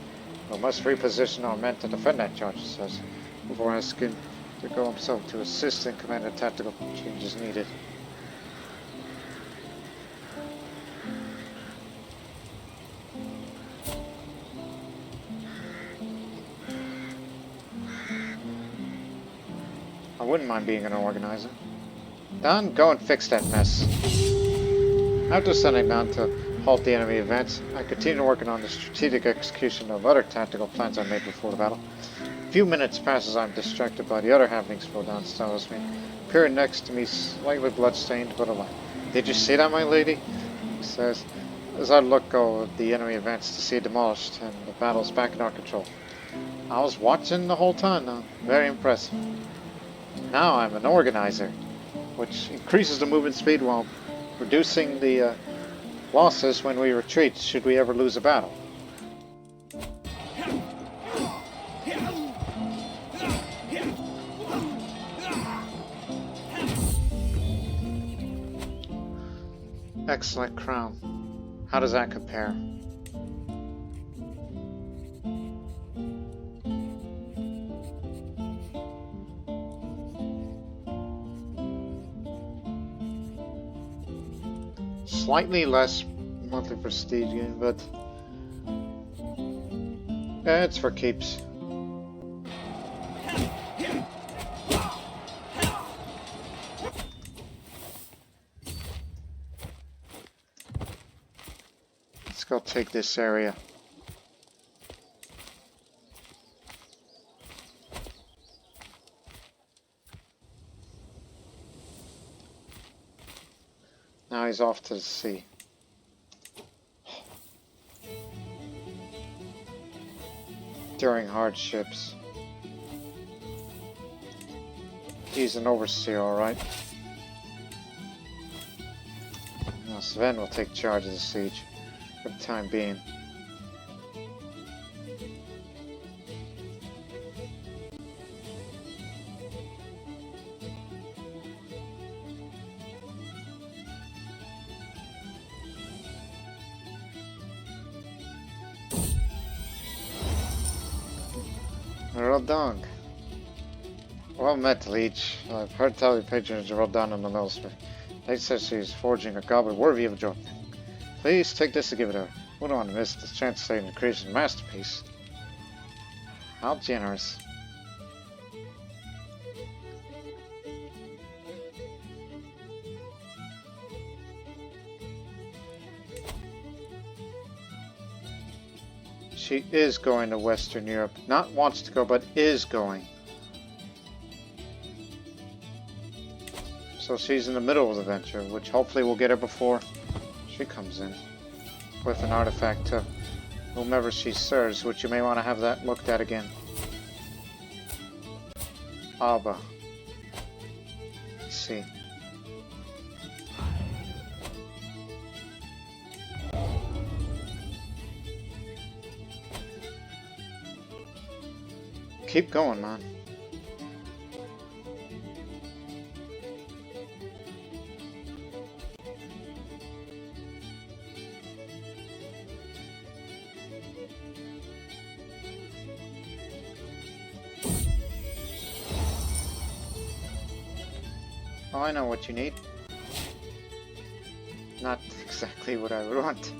We must reposition our men to defend that charge, he says, before asking to go himself to assist in command of tactical changes needed. I wouldn't mind being an organizer. Dan, go and fix that mess. After sending Dan to halt the enemy advance, I continued working on the strategic execution of other tactical plans I made before the battle. A few minutes pass as I'm distracted by the other happenings before Dan startles me, appearing next to me slightly bloodstained but alive. Did you see that, my lady? He says, as I look over the enemy advance to see it demolished and the battle's back in our control. I was watching the whole time now. Very impressive. Now I'm an organizer, which increases the movement speed while reducing the losses when we retreat should we ever lose a battle. Excellent crown. How does that compare? Slightly less monthly prestige gain, but it's for keeps. Let's go take this area. Now he's off to the sea. During hardships. He's an overseer, alright. Now Sven will take charge of the siege for the time being. Rodong. Well met, Leech. I've heard tell the patronage of Rodong in the Millsmith. They said she's forging a goblet worthy of a Dróttning. Please take this to give it her. Wouldn't want to miss this chance to say an creation masterpiece. How generous. She is going to Western Europe. Not wants to go, but is going. So she's in the middle of the venture, which hopefully will get her before she comes in. With an artifact to whomever she serves, which you may want to have that looked at again. Abba. Let's see. Keep going, man. Oh, I know what you need. Not exactly what I would want.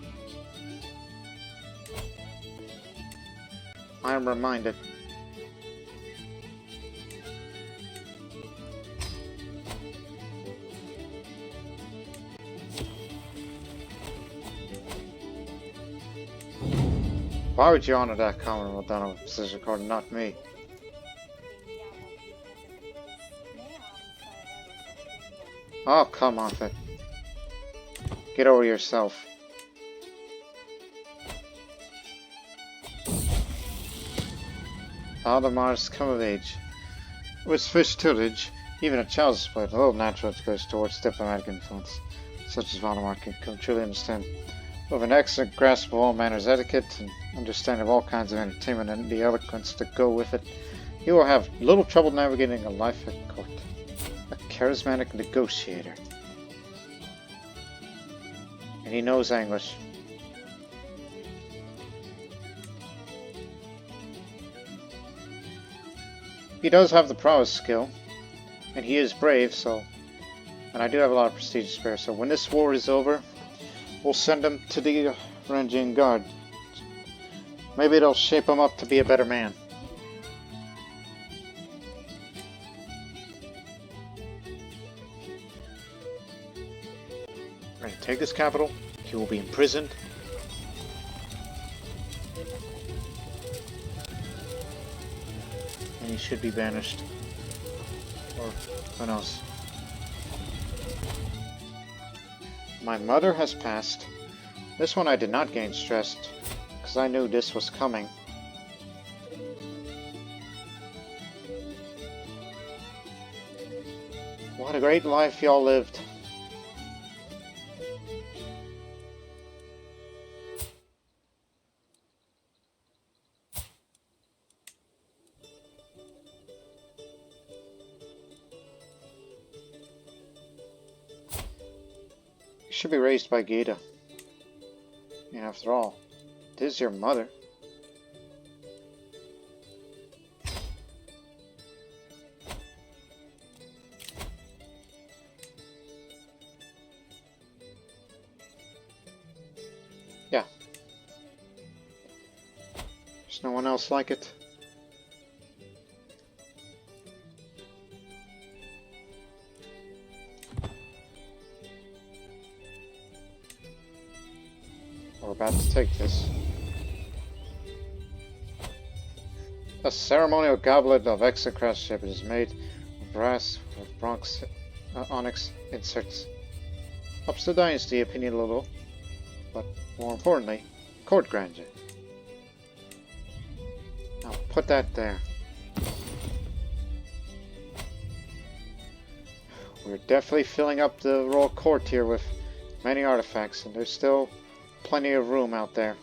I am reminded. Why would you honor that comment well done with precision card and not me? Oh, come off it. Get over yourself. How the Mars come of age. With fish tutelage, even a child's displayed a little natural goes towards diplomatic influence, such as Valdemar can truly understand. With an excellent grasp of all manners etiquette and understanding of all kinds of entertainment and the eloquence to go with it, he will have little trouble navigating a life at court. A charismatic negotiator. And he knows English. He does have the prowess skill, and he is brave, so... And I do have a lot of prestige to spare, so when this war is over, we'll send him to the Ranging Guard. Maybe it'll shape him up to be a better man. We're going to take this capital. He will be imprisoned. And he should be banished. Or who knows. My mother has passed. This one I did not gain stressed, because I knew this was coming. What a great life y'all lived. You should be raised by Gita. And after all, it is your mother. Yeah. There's no one else like it. We're about to take this. A ceremonial goblet of excellent craftsmanship is made of brass with bronze onyx inserts. Ups the dynasty opinion a little, but more importantly, court grandeur. Now put that there. We're definitely filling up the royal court here with many artifacts, and there's still plenty of room out there.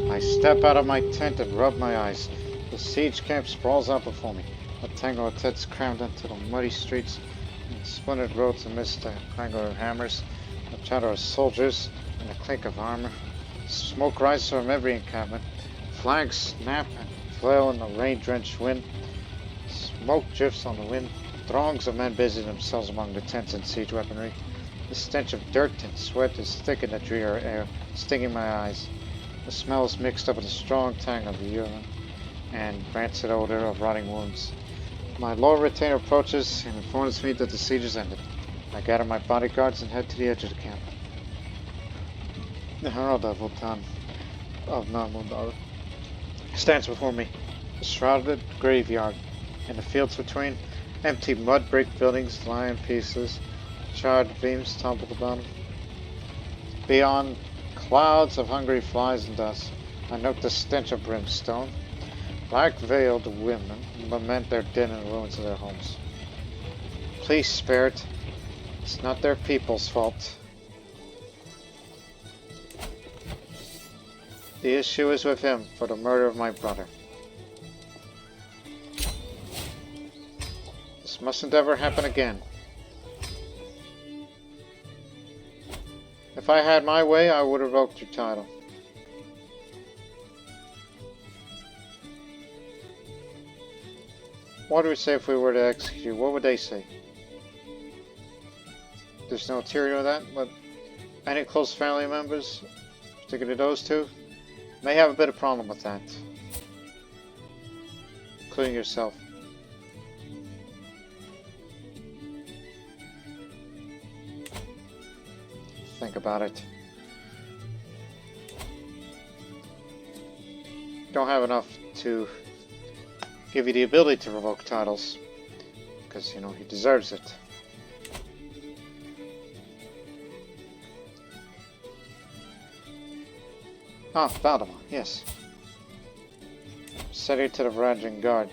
I step out of my tent and rub my eyes. The siege camp sprawls out before me. A tangle of tents crammed into the muddy streets, and splintered roads amidst the clangor of hammers, the chatter of soldiers, and the clink of armor. Smoke rises from every encampment. Flags snap and flail in the rain-drenched wind. Smoke drifts on the wind. Throngs of men busy themselves among the tents and siege weaponry. The stench of dirt and sweat is thick in the drear air, stinging my eyes. The smell is mixed up with the strong tang of the urine and rancid odor of rotting wounds. My Lord Retainer approaches and informs me that the siege is ended. I gather my bodyguards and head to the edge of the camp. The herald of Vultan of Namundar stands before me, a shrouded graveyard, and the fields between, empty mud brick buildings lie in pieces, charred beams topple about them. Beyond, clouds of hungry flies and dust. I note the stench of brimstone. Black-veiled women lament their dead in the ruins of their homes. Please, Spirit. It's not their people's fault. The issue is with him for the murder of my brother. This mustn't ever happen again. If I had my way, I would have revoked your title. What do we say if we were to execute? What would they say? There's no theory of that, but any close family members, particularly those two, may have a bit of problem with that. Including yourself. Think about it. Don't have enough to give you the ability to revoke titles, because, you know, he deserves it. Ah, Valdemar, yes. Set you to the Varangian Guard.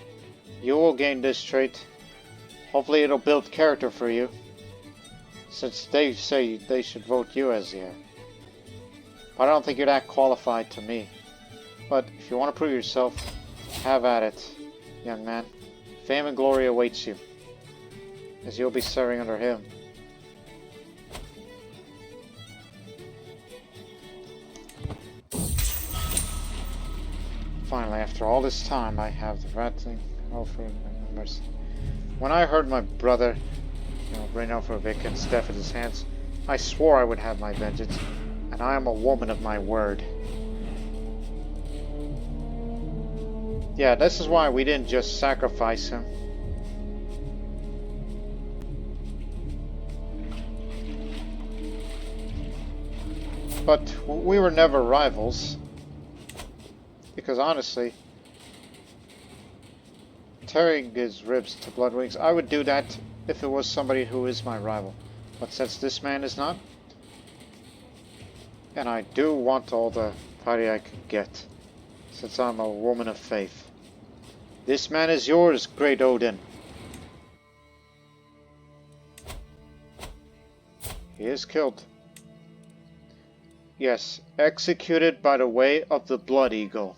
You will gain this trait. Hopefully it'll build character for you, since they say they should vote you as the heir. But I don't think you're that qualified to me. But if you want to prove yourself, have at it, young man. Fame and glory awaits you, as you'll be serving under him. Finally, after all this time, I have the rattling offer of mercy. When I heard my brother, bring out for Vicken's death at his hands, I swore I would have my vengeance, and I am a woman of my word. Yeah, this is why we didn't just sacrifice him. But we were never rivals. Because honestly, tearing his ribs to blood wings, I would do that if it was somebody who is my rival. But since this man is not, and I do want all the party I can get, since I'm a woman of faith. This man is yours, great Odin. He is killed. Yes, executed by the way of the Blood Eagle.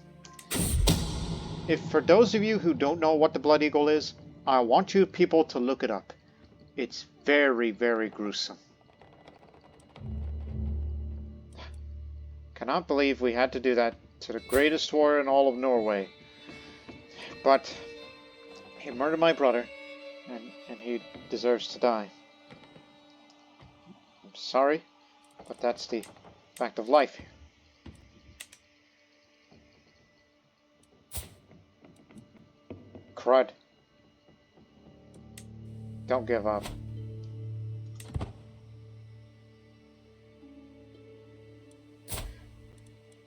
If for those of you who don't know what the Blood Eagle is, I want you people to look it up. It's very, very gruesome. Cannot believe we had to do that to the greatest warrior in all of Norway. But he murdered my brother, and he deserves to die. I'm sorry, but that's the fact of life here. Crud. Don't give up.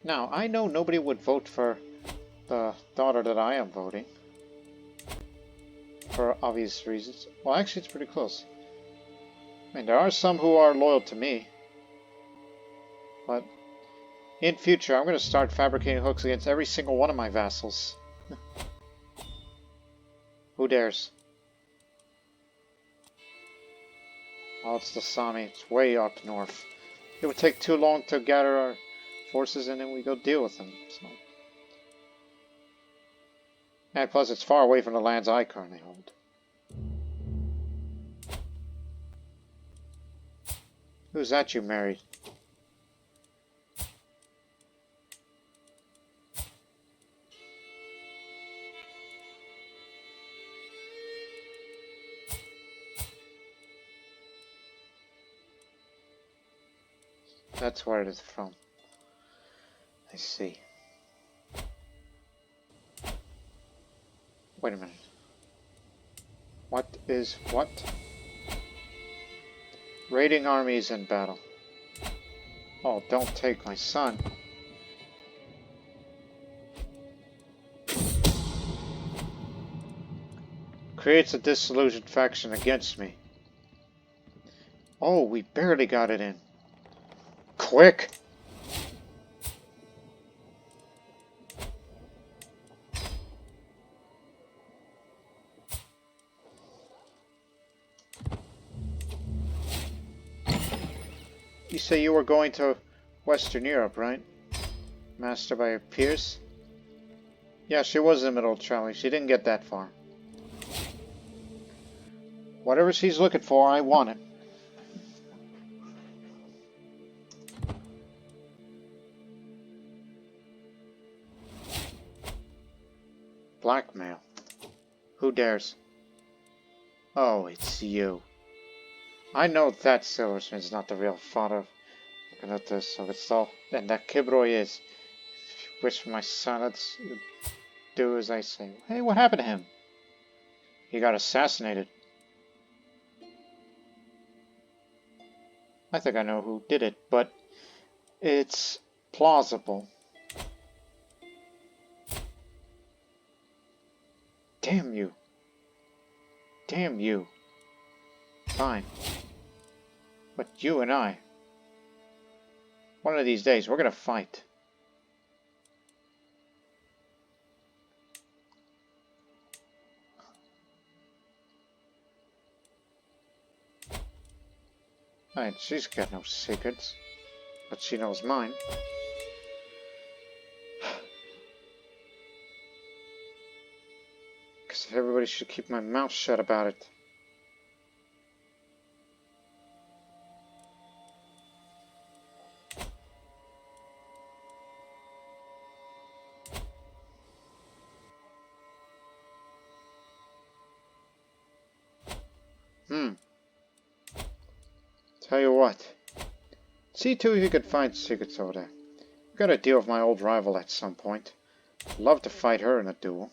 Now, I know nobody would vote for the daughter that I am voting. For obvious reasons. Well, actually, it's pretty close. I mean, there are some who are loyal to me. But in future, I'm going to start fabricating hooks against every single one of my vassals. Who dares? Oh, it's the Sami. It's way up north. It would take too long to gather our forces and then we go deal with them. So. And plus, it's far away from the lands I currently hold. Who's that you married? That's where it is from. I see. Wait a minute. What is what? Raiding armies in battle. Oh, don't take my son. Creates a disillusioned faction against me. Oh, we barely got it in. Quick! You say you were going to Western Europe, right? Mastered by your peers? Yeah, she was in the middle of traveling. She didn't get that far. Whatever she's looking for, I want it. Blackmail. Who dares? Oh, it's you. I know that silversmith's not the real father. Looking at this, Sognsdal, and that Kibroy is. If you wish for my son, let's do as I say. Hey, what happened to him? He got assassinated. I think I know who did it, but it's plausible. Damn you. Damn you. Fine. But you and I, one of these days, we're gonna fight. Alright, she's got no secrets, but she knows mine. Guess everybody should keep my mouth shut about it. Tell you what, see to if you could find secrets over there. I've got to deal with my old rival at some point. I'd love to fight her in a duel.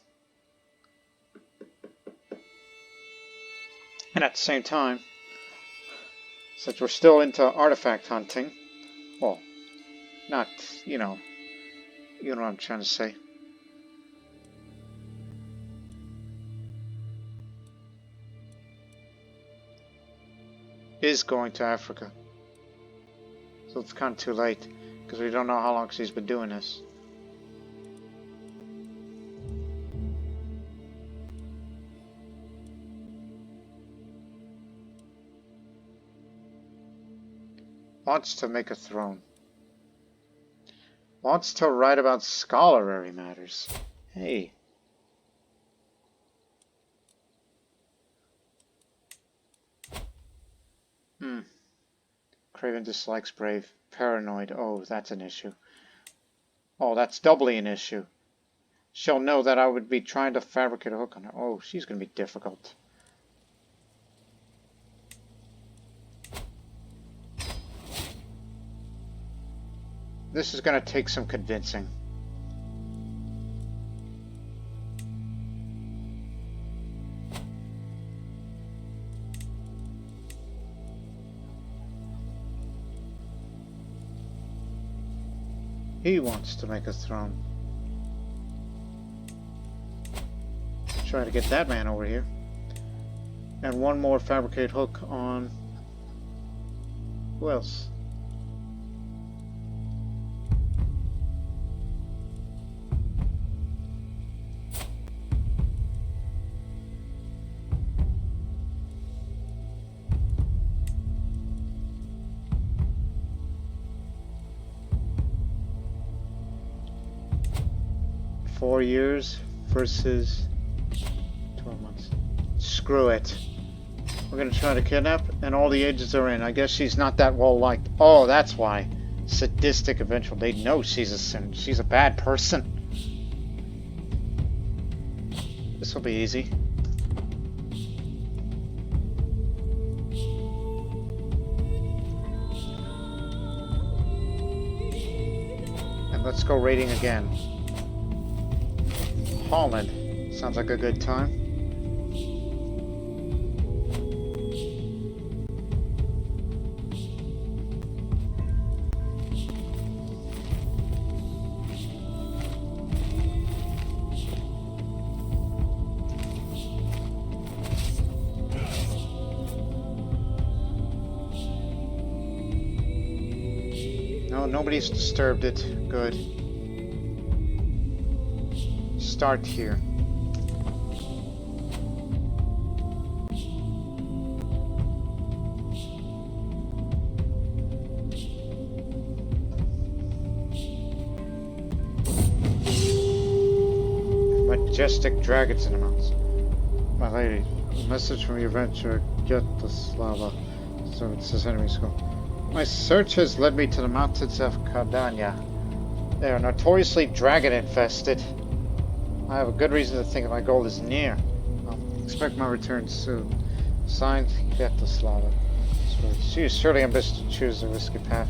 And at the same time, since we're still into artifact hunting, well, not, you know what I'm trying to say. Is going to Africa. So it's kind of too late, because we don't know how long she's been doing this. Wants to make a throne. Wants to write about scholarly matters. Hey. Craven dislikes Brave. Paranoid. Oh, that's an issue. Oh, that's doubly an issue. She'll know that I would be trying to fabricate a hook on her. Oh, she's going to be difficult. This is going to take some convincing. He wants to make a throne. Try to get that man over here. And one more fabricate hook on... who else? Four years versus 12 months. Screw it. We're gonna try to kidnap, and all the agents are in. I guess she's not that well liked. Oh, that's why. Sadistic eventual. They know she's a bad person. This will be easy. And let's go raiding again. Holland. Sounds like a good time. No, nobody's disturbed it. Good. Start here. Majestic dragons in the mountains. My lady, A message from your venture, get the Slava. So it says enemy school. My search has led me to the mountains of Kardania. They are notoriously dragon infested. I have a good reason to think my goal is near. I'll expect my return soon. Signed, get the Slava. So surely ambitious to choose a risky path.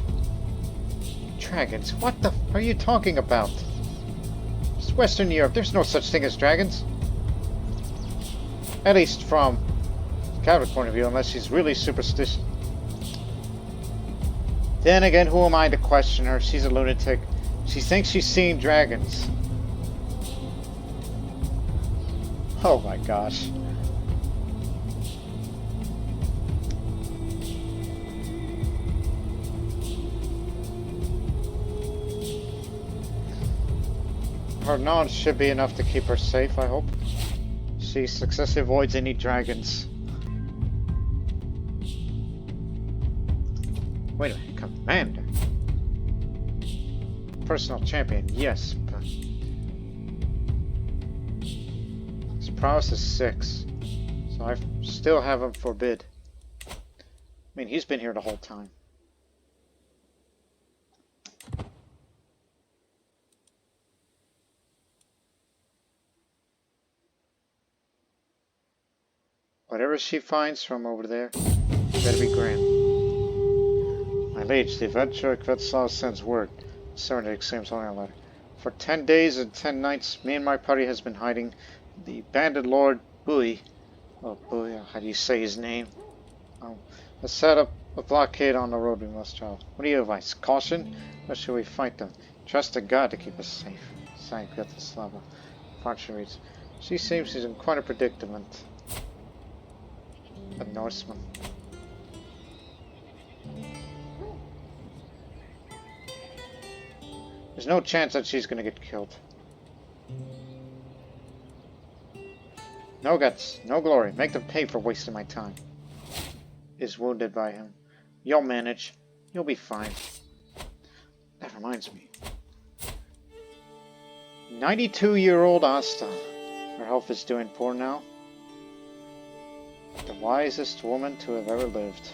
Dragons? What the f are you talking about? It's Western Europe. There's no such thing as dragons. At least from Catholic point of view, unless she's really superstitious. Then again, who am I to question her? She's a lunatic. She thinks she's seen dragons. Oh my gosh. Her knowledge should be enough to keep her safe, I hope. She successfully avoids any dragons. Wait a minute, Commander. Personal champion, yes, but his prowess is 6, so I still have him forbid. I mean, he's been here the whole time. Whatever she finds from over there, better be grand. My liege, the adventurer Kvetslav sends word. Concerning the exclaims only on letter. For 10 days and 10 nights, me and my party has been hiding. The bandit lord Bui, how do you say his name? Has set up a blockade on the road we must travel. What do you advise? Caution? Or should we fight them? Trust to God to keep us safe. Signed, Kvetslav. Parchment reads. She seems she's in quite a predicament. A Norseman. There's no chance that she's gonna get killed. No guts, no glory. Make them pay for wasting my time. Is wounded by him. You'll manage. You'll be fine. That reminds me. 92-year-old Asta. Her health is doing poor now. The wisest woman to have ever lived.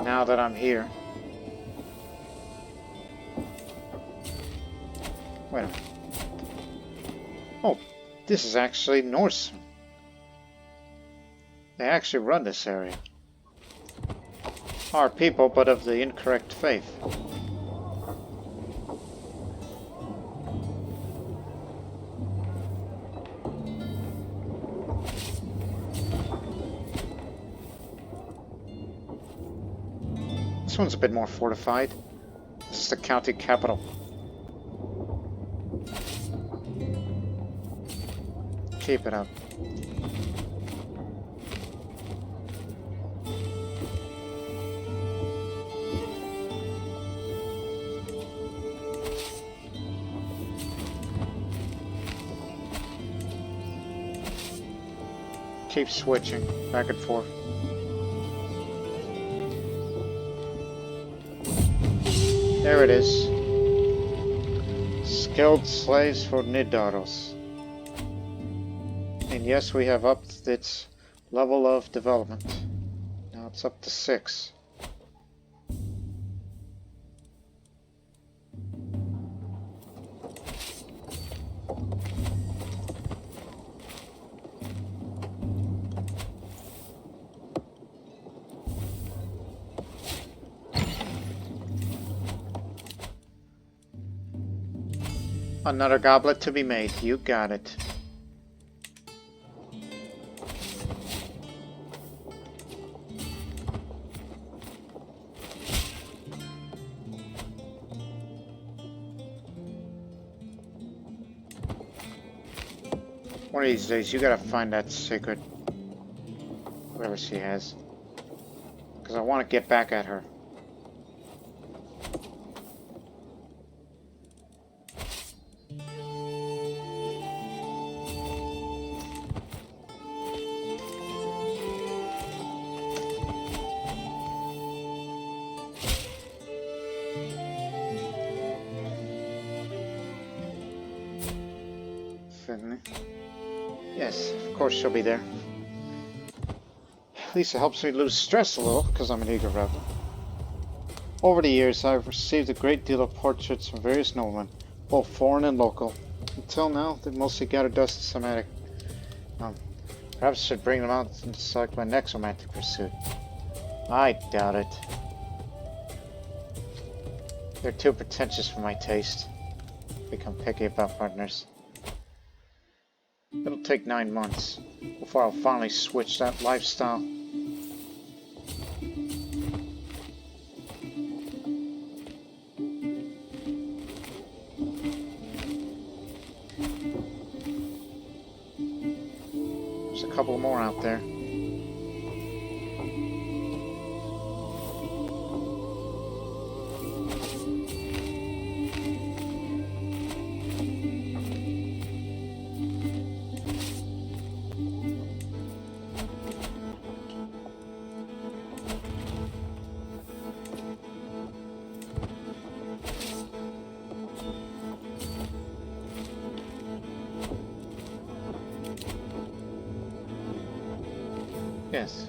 Now that I'm here. Wait a minute. Oh, this is actually Norse. They actually run this area. Our people, but of the incorrect faith. This one's a bit more fortified. This is the county capital. Keep it up. Keep switching back and forth. There it is. Skilled slaves for Nidaros. And yes, we have upped its level of development. Now it's up to 6. Another goblet to be made. You got it. One of these days, you gotta find that sacred, whatever she has, because I want to get back at her. certainly. Yes, of course she'll be there. At least it helps me lose stress a little, because I'm an eager rebel. Over the years, I've received a great deal of portraits from various noblemen, both foreign and local. Until now, they've mostly gathered dust and somatic. Perhaps I should bring them out and select my next romantic pursuit. I doubt it. They're too pretentious for my taste. Become picky about partners. It'll take 9 months before I'll finally switch that lifestyle. There's a couple more out there. Yes.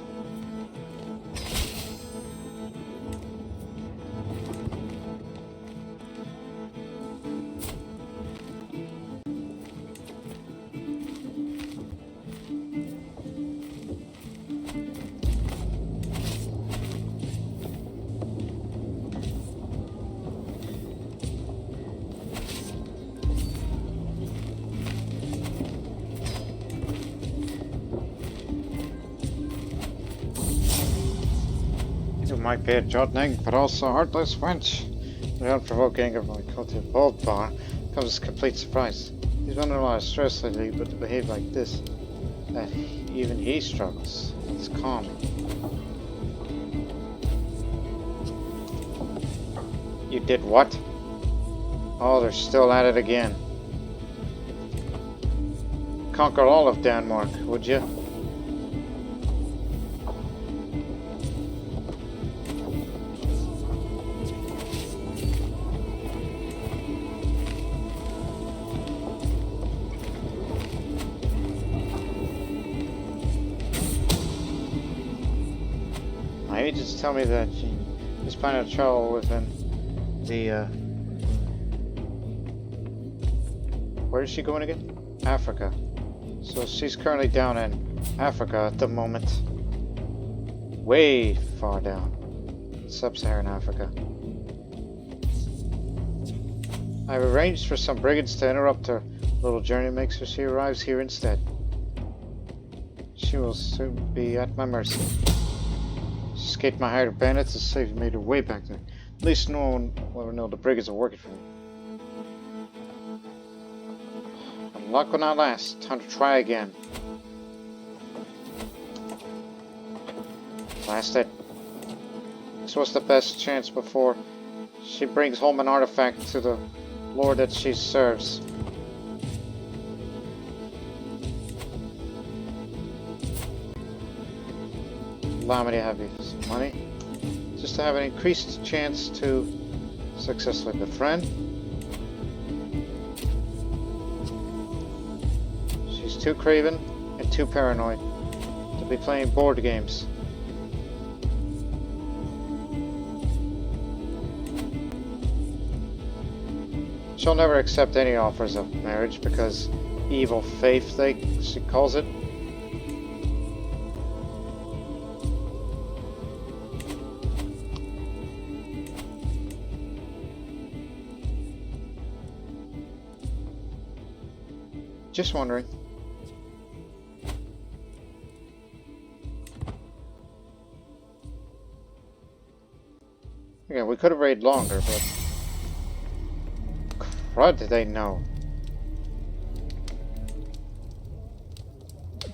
You might be a Dróttning, but also a heartless wench. The unprovoked anger of my cultive bold bar comes as a complete surprise. He's been under a lot of stress lately, but to behave like this, that even he struggles. It's calming. You did what? Oh, they're still at it again. Conquer all of Denmark, would you? My agents tell me that she's planning to travel within the, where is she going again? Africa. So she's currently down in Africa at the moment. Way far down. Sub-Saharan Africa. I've arranged for some brigands to interrupt her little journey, makes her she arrives here instead. She will soon be at my mercy. She escaped my hired bandits and saved me her way back there. At least no one will ever know the brigands are working for me. But luck will not last. Time to try again. Blast it. This was the best chance before she brings home an artifact to the lord that she serves. Allow me to have some money, just to have an increased chance to successfully befriend. She's too craven and too paranoid to be playing board games. She'll never accept any offers of marriage because evil faith, she calls it. Just wondering. Again, we could have raided longer, but crud did they know?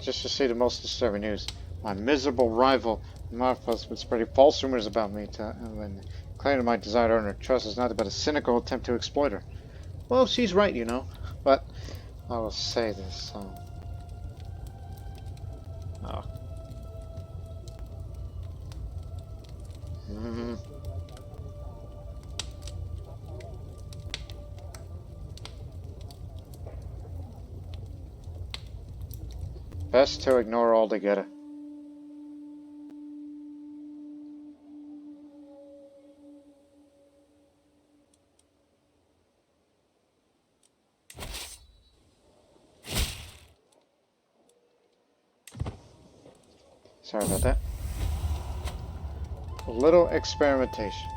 Just to see the most disturbing news. My miserable rival, Martha, has been spreading false rumors about me and claiming my desire to earn her trust is nothing but a cynical attempt to exploit her. Well, she's right, you know, but I will say this, oh. best to ignore altogether. Sorry about that. A little experimentation.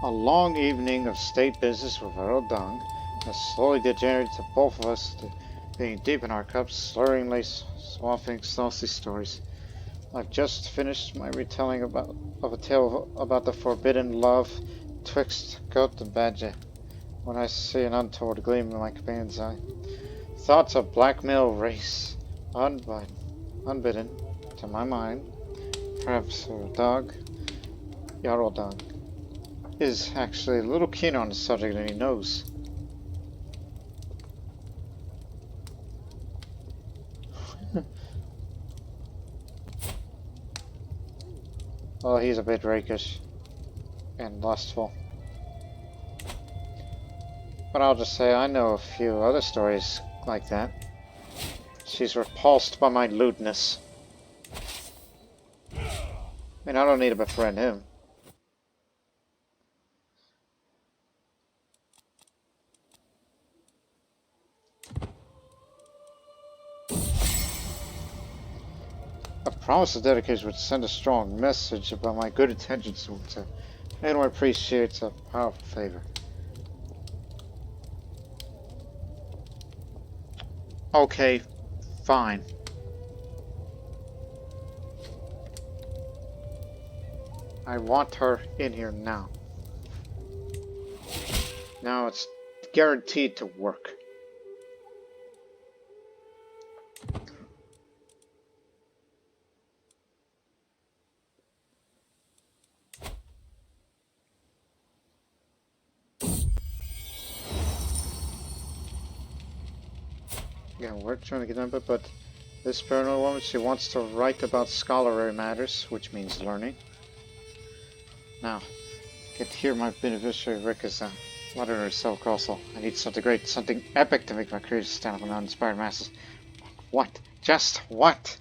A long evening of state business with Dróttning has slowly degenerated to both of us being deep in our cups, slurringly swapping saucy stories. I've just finished my retelling of a tale about the forbidden love twixt goat and badger, when I see an untoward gleam in my companion's eye. Thoughts of blackmail race, unbidden, to my mind. Perhaps a dog, Dróttning, is actually a little keener on the subject than he knows. Well, he's a bit rakish and lustful. But I'll just say I know a few other stories like that. She's repulsed by my lewdness. I mean, I don't need to befriend him. A promise of dedication would send a strong message about my good intentions towards her. Anyone appreciates a powerful favor. Okay, fine. I want her in here now. Now it's guaranteed to work. Yeah, we're trying to get them, but this paranoid woman, she wants to write about scholarly matters, which means learning. Now, get to hear my beneficiary Rick is muttering to herself also. I need something great, something epic to make my creators stand up and uninspired masses. What? Just what?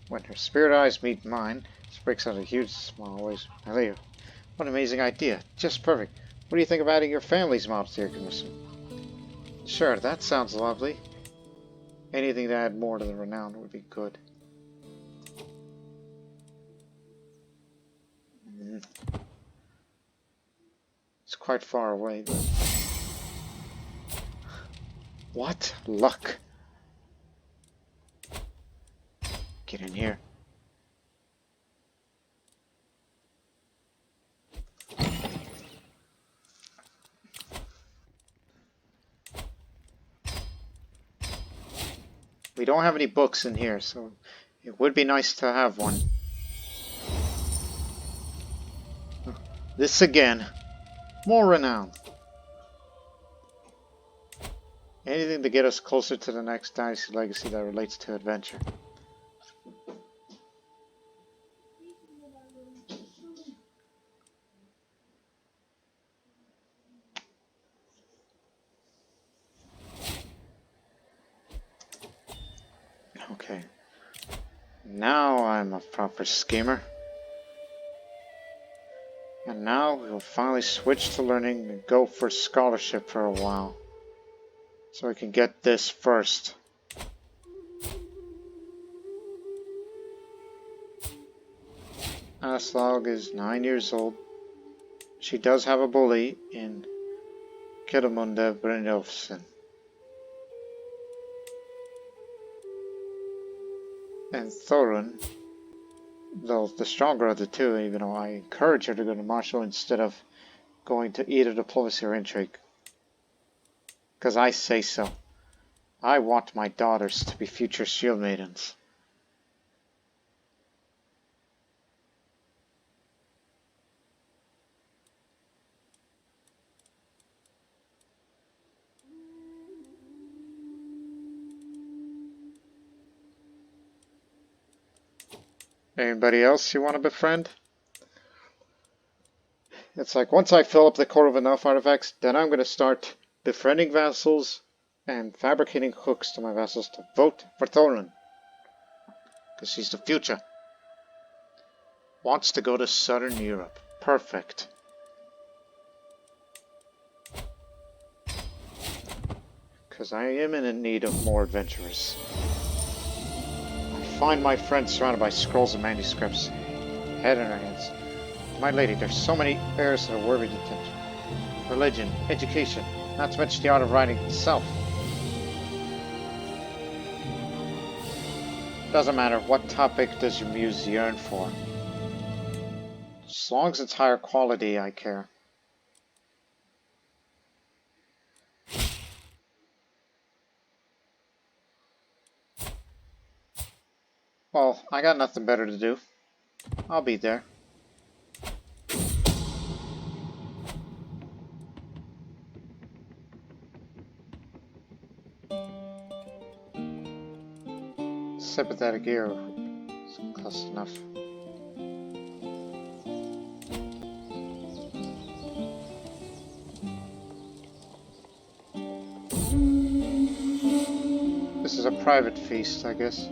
When her spirit eyes meet mine, she breaks out a huge smile. Always, Leo. What an amazing idea. Just perfect. What do you think of adding your family's mobs to your commission? Sure, that sounds lovely. Anything to add more to the renown would be good. It's quite far away, but... What luck! Get in here. We don't have any books in here, so it would be nice to have one. This again. More renown. Anything to get us closer to the next dynasty legacy that relates to adventure. Okay. Now I'm a proper schemer. And now we'll finally switch to learning and go for scholarship for a while. So we can get this first. Aslaug is 9 years old. She does have a bully in Kidamunda Brynjolfsson. And Thorun, though the stronger of the two, even though I encourage her to go to martial instead of going to either diplomacy or intrigue. Because I say so. I want my daughters to be future shield maidens. Anybody else you want to befriend? It's like once I fill up the core of enough artifacts, then I'm going to start befriending vassals and fabricating hooks to my vassals to vote for Thorun. Because she's the future. Wants to go to Southern Europe. Perfect. Because I am in need of more adventurers. I find my friend surrounded by scrolls and manuscripts. Head in her hands. My lady, there's so many areas that are worthy of attention. Religion, education, not to mention the art of writing itself. Doesn't matter, what topic does your muse yearn for? As long as it's higher quality, I care. Well, I got nothing better to do. I'll be there. Sympathetic ear. It's close enough. This is a private feast, I guess.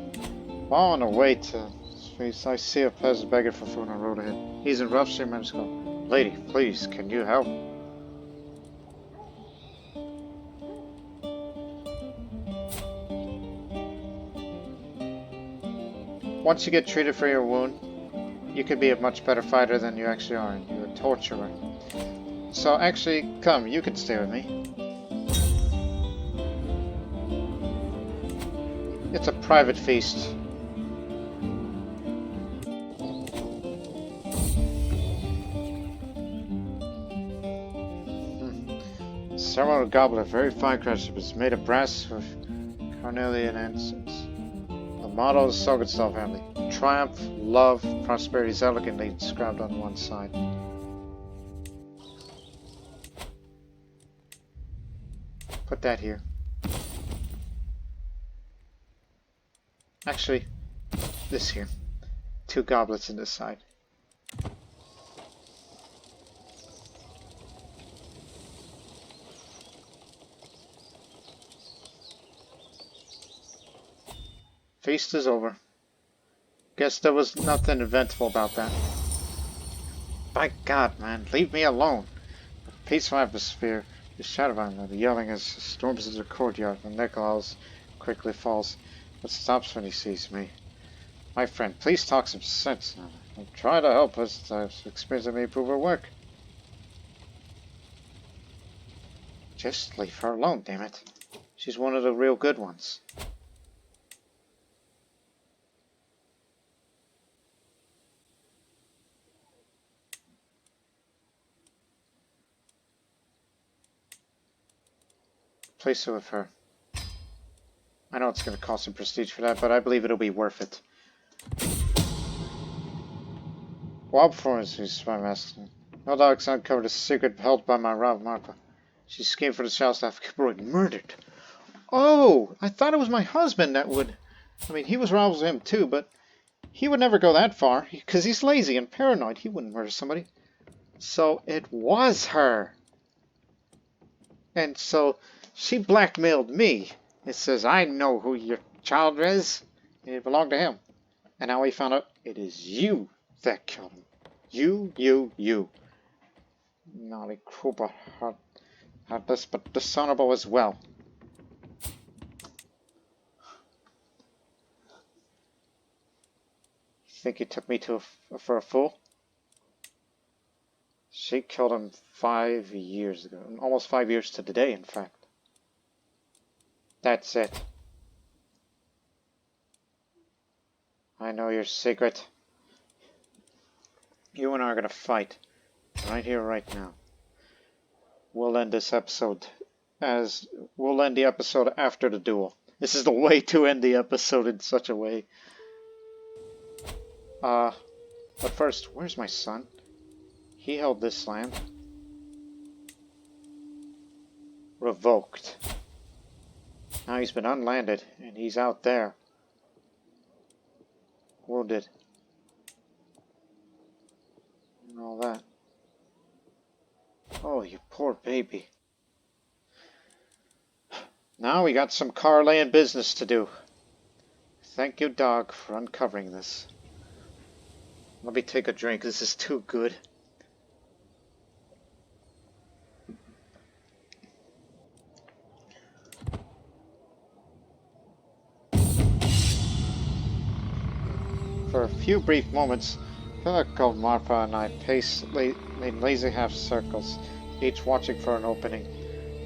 While on the way to this feast, I see a peasant begging for food on the road ahead. He's in rough shape and just go, "Lady, please, can you help?" Once you get treated for your wound, you could be a much better fighter than you actually are, and you're a torturer. So actually, come, you can stay with me. It's a private feast. Ceremonial goblet, very fine craftsmanship. It's made of brass with carnelian accents. The motto of the Sognsdal family: triumph, love, prosperity is elegantly described on one side. Put that here. Actually, this here. 2 goblets in this side. Feast is over. Guess there was nothing eventful about that. By God, man, leave me alone. A peaceful atmosphere is shattered by the yelling as storms into the courtyard. And Nicholas quickly falls, but stops when he sees me. My friend, please talk some sense now. I'm trying to help us. I've experienced may improve her work. Just leave her alone, damn it. She's one of the real good ones. Place it with her. I know it's going to cost some prestige for that, but I believe it'll be worth it. While performance, my master. No dogs uncovered a secret held by my rival Marpa. She schemed for the child's life, murdered. Oh, I thought it was my husband that would. I mean, he was rivals with him too, but he would never go that far because he's lazy and paranoid. He wouldn't murder somebody. So it was her. And so she blackmailed me. It says, I know who your child is. It belonged to him. And now we found out it is you that killed him. You. Naughty, cruel, but heartless, but dishonorable as well. Think you took me for a fool? She killed him 5 years ago. Almost 5 years to the day, in fact. That's it. I know your secret. You and I are gonna fight. Right here, right now. We'll end this episode we'll end the episode after the duel. This is the way to end the episode in such a way. But first, where's my son? He held this land. Revoked. Now he's been unlanded, and he's out there. Wounded. And all that. Oh, you poor baby. Now we got some car laying business to do. Thank you, dog, for uncovering this. Let me take a drink. This is too good. For a few brief moments, Philip, Martha, and I made lazy half circles, each watching for an opening.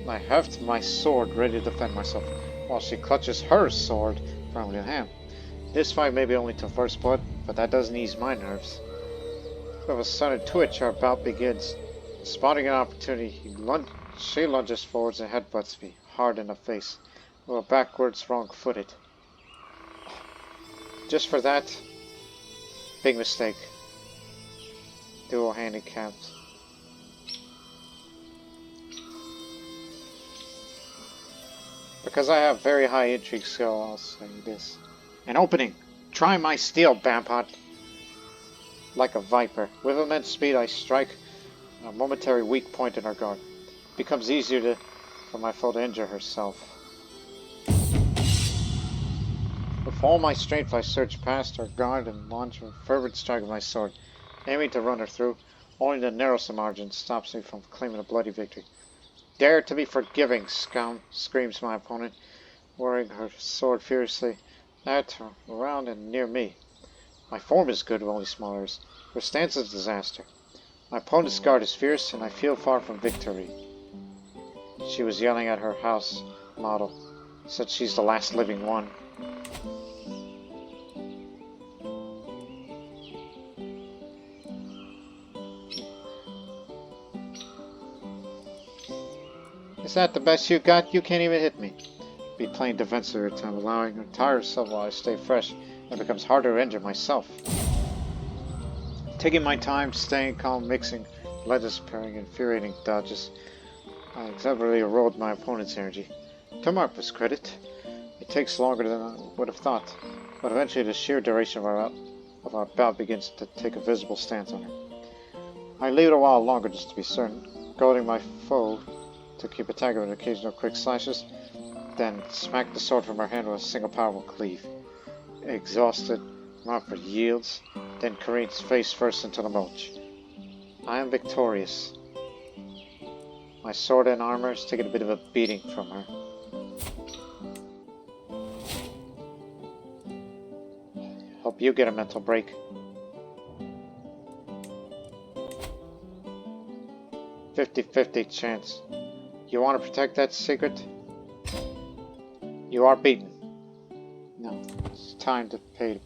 I heft my sword ready to defend myself, while she clutches her sword firmly in hand. This fight may be only to first blood, but that doesn't ease my nerves. With a sudden twitch, our bout begins. Spotting an opportunity, she lunges forwards and headbutts me, hard in the face, while backwards wrong-footed. Just for that, big mistake. Dual handicapped. Because I have very high intrigue skill, I'll say this. An opening! Try my steel, Bampot! Like a viper. With immense speed I strike a momentary weak point in her guard. It becomes easier for my foe to injure herself. With all my strength I surge past her guard and launch a fervent strike with my sword, aiming to run her through. Only the narrowest margin stops me from claiming a bloody victory. Dare to be forgiving, scum! Screams my opponent, whirling her sword furiously at her, around and near me. My form is good, only smaller. Her stance is a disaster. My opponent's guard is fierce, and I feel far from victory. She was yelling at her house model. Said she's the last living one. Is that the best you got? You can't even hit me. Be playing defensive every time, allowing her to tire herself while I stay fresh. It becomes harder to injure myself. Taking my time, staying calm, mixing, lettuce pairing, infuriating dodges. I exemplarily erode my opponent's energy. To Marpa's credit, it takes longer than I would have thought, but eventually the sheer duration of our bout begins to take a visible stance on her. I leave it a while longer just to be certain, goading my foe to keep attacking with occasional quick slashes, then smack the sword from her hand with a single powerful cleave. Exhausted, Marpa yields, then careens face first into the mulch. I am victorious. My sword and armor is taking a bit of a beating from her. Hope you get a mental break. 50-50 chance. You want to protect that secret? You are beaten. No, it's time to pay.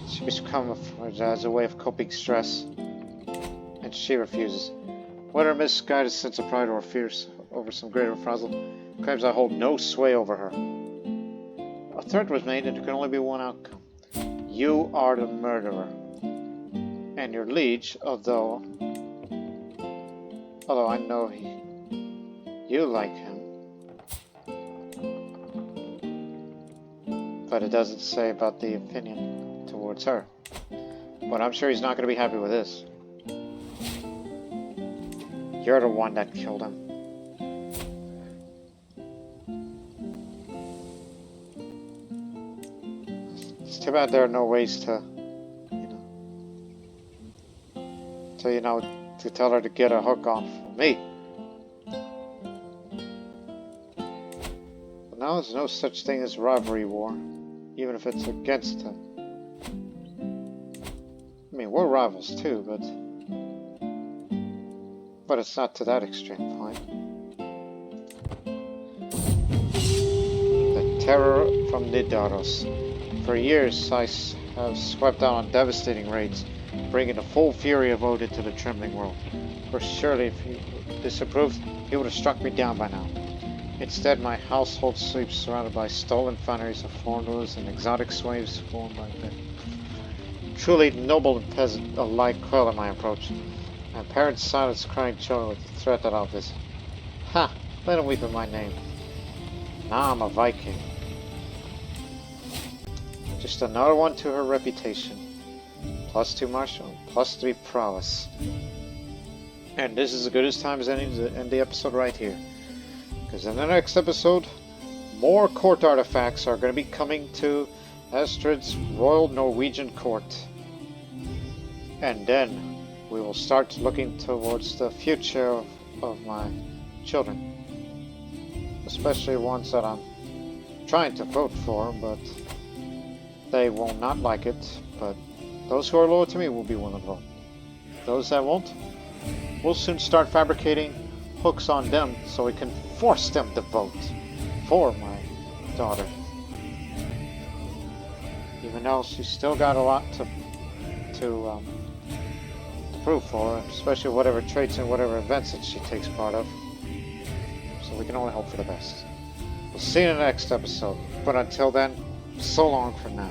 She becomes as a way of coping stress, and she refuses. Whether a misguided sense of pride or fears over some greater frazzle, claims I hold no sway over her. A threat was made, and there can only be one outcome. You are the murderer, and your liege, although I know you like him, but it doesn't say about the opinion towards her. But I'm sure he's not going to be happy with this. You're the one that killed him. It's too bad there are no ways to, to tell her to get a hook on for me. But now there's no such thing as rivalry war, even if it's against him. I mean, we're rivals too, but it's not to that extreme point. The terror from Nidaros. For years I have swept out on devastating raids, bringing the full fury of Odin to the trembling world. For surely if he disapproved, he would have struck me down by now. Instead, my household sleeps surrounded by stolen fineries of foreigners and exotic slaves formed by them. Truly noble and peasant alike quail at my approach. My parents silence crying children with the threat that I'll visit. Ha! Let him weep in my name. Now I'm a Viking. Just another one to her reputation. +2 martial, +3 prowess. And this is as good as time as any to end the episode right here. Because in the next episode, more court artifacts are going to be coming to Ástríðr's Royal Norwegian Court. And then we will start looking towards the future of my children. Especially ones that I'm trying to vote for, but they will not like it. But those who are loyal to me will be willing to vote. Those that won't, we'll soon start fabricating hooks on them so we can force them to vote for my daughter. Even though she's still got a lot to prove for her, especially whatever traits and whatever events that she takes part of. So we can only hope for the best. We'll see you in the next episode, but until then, so long for now.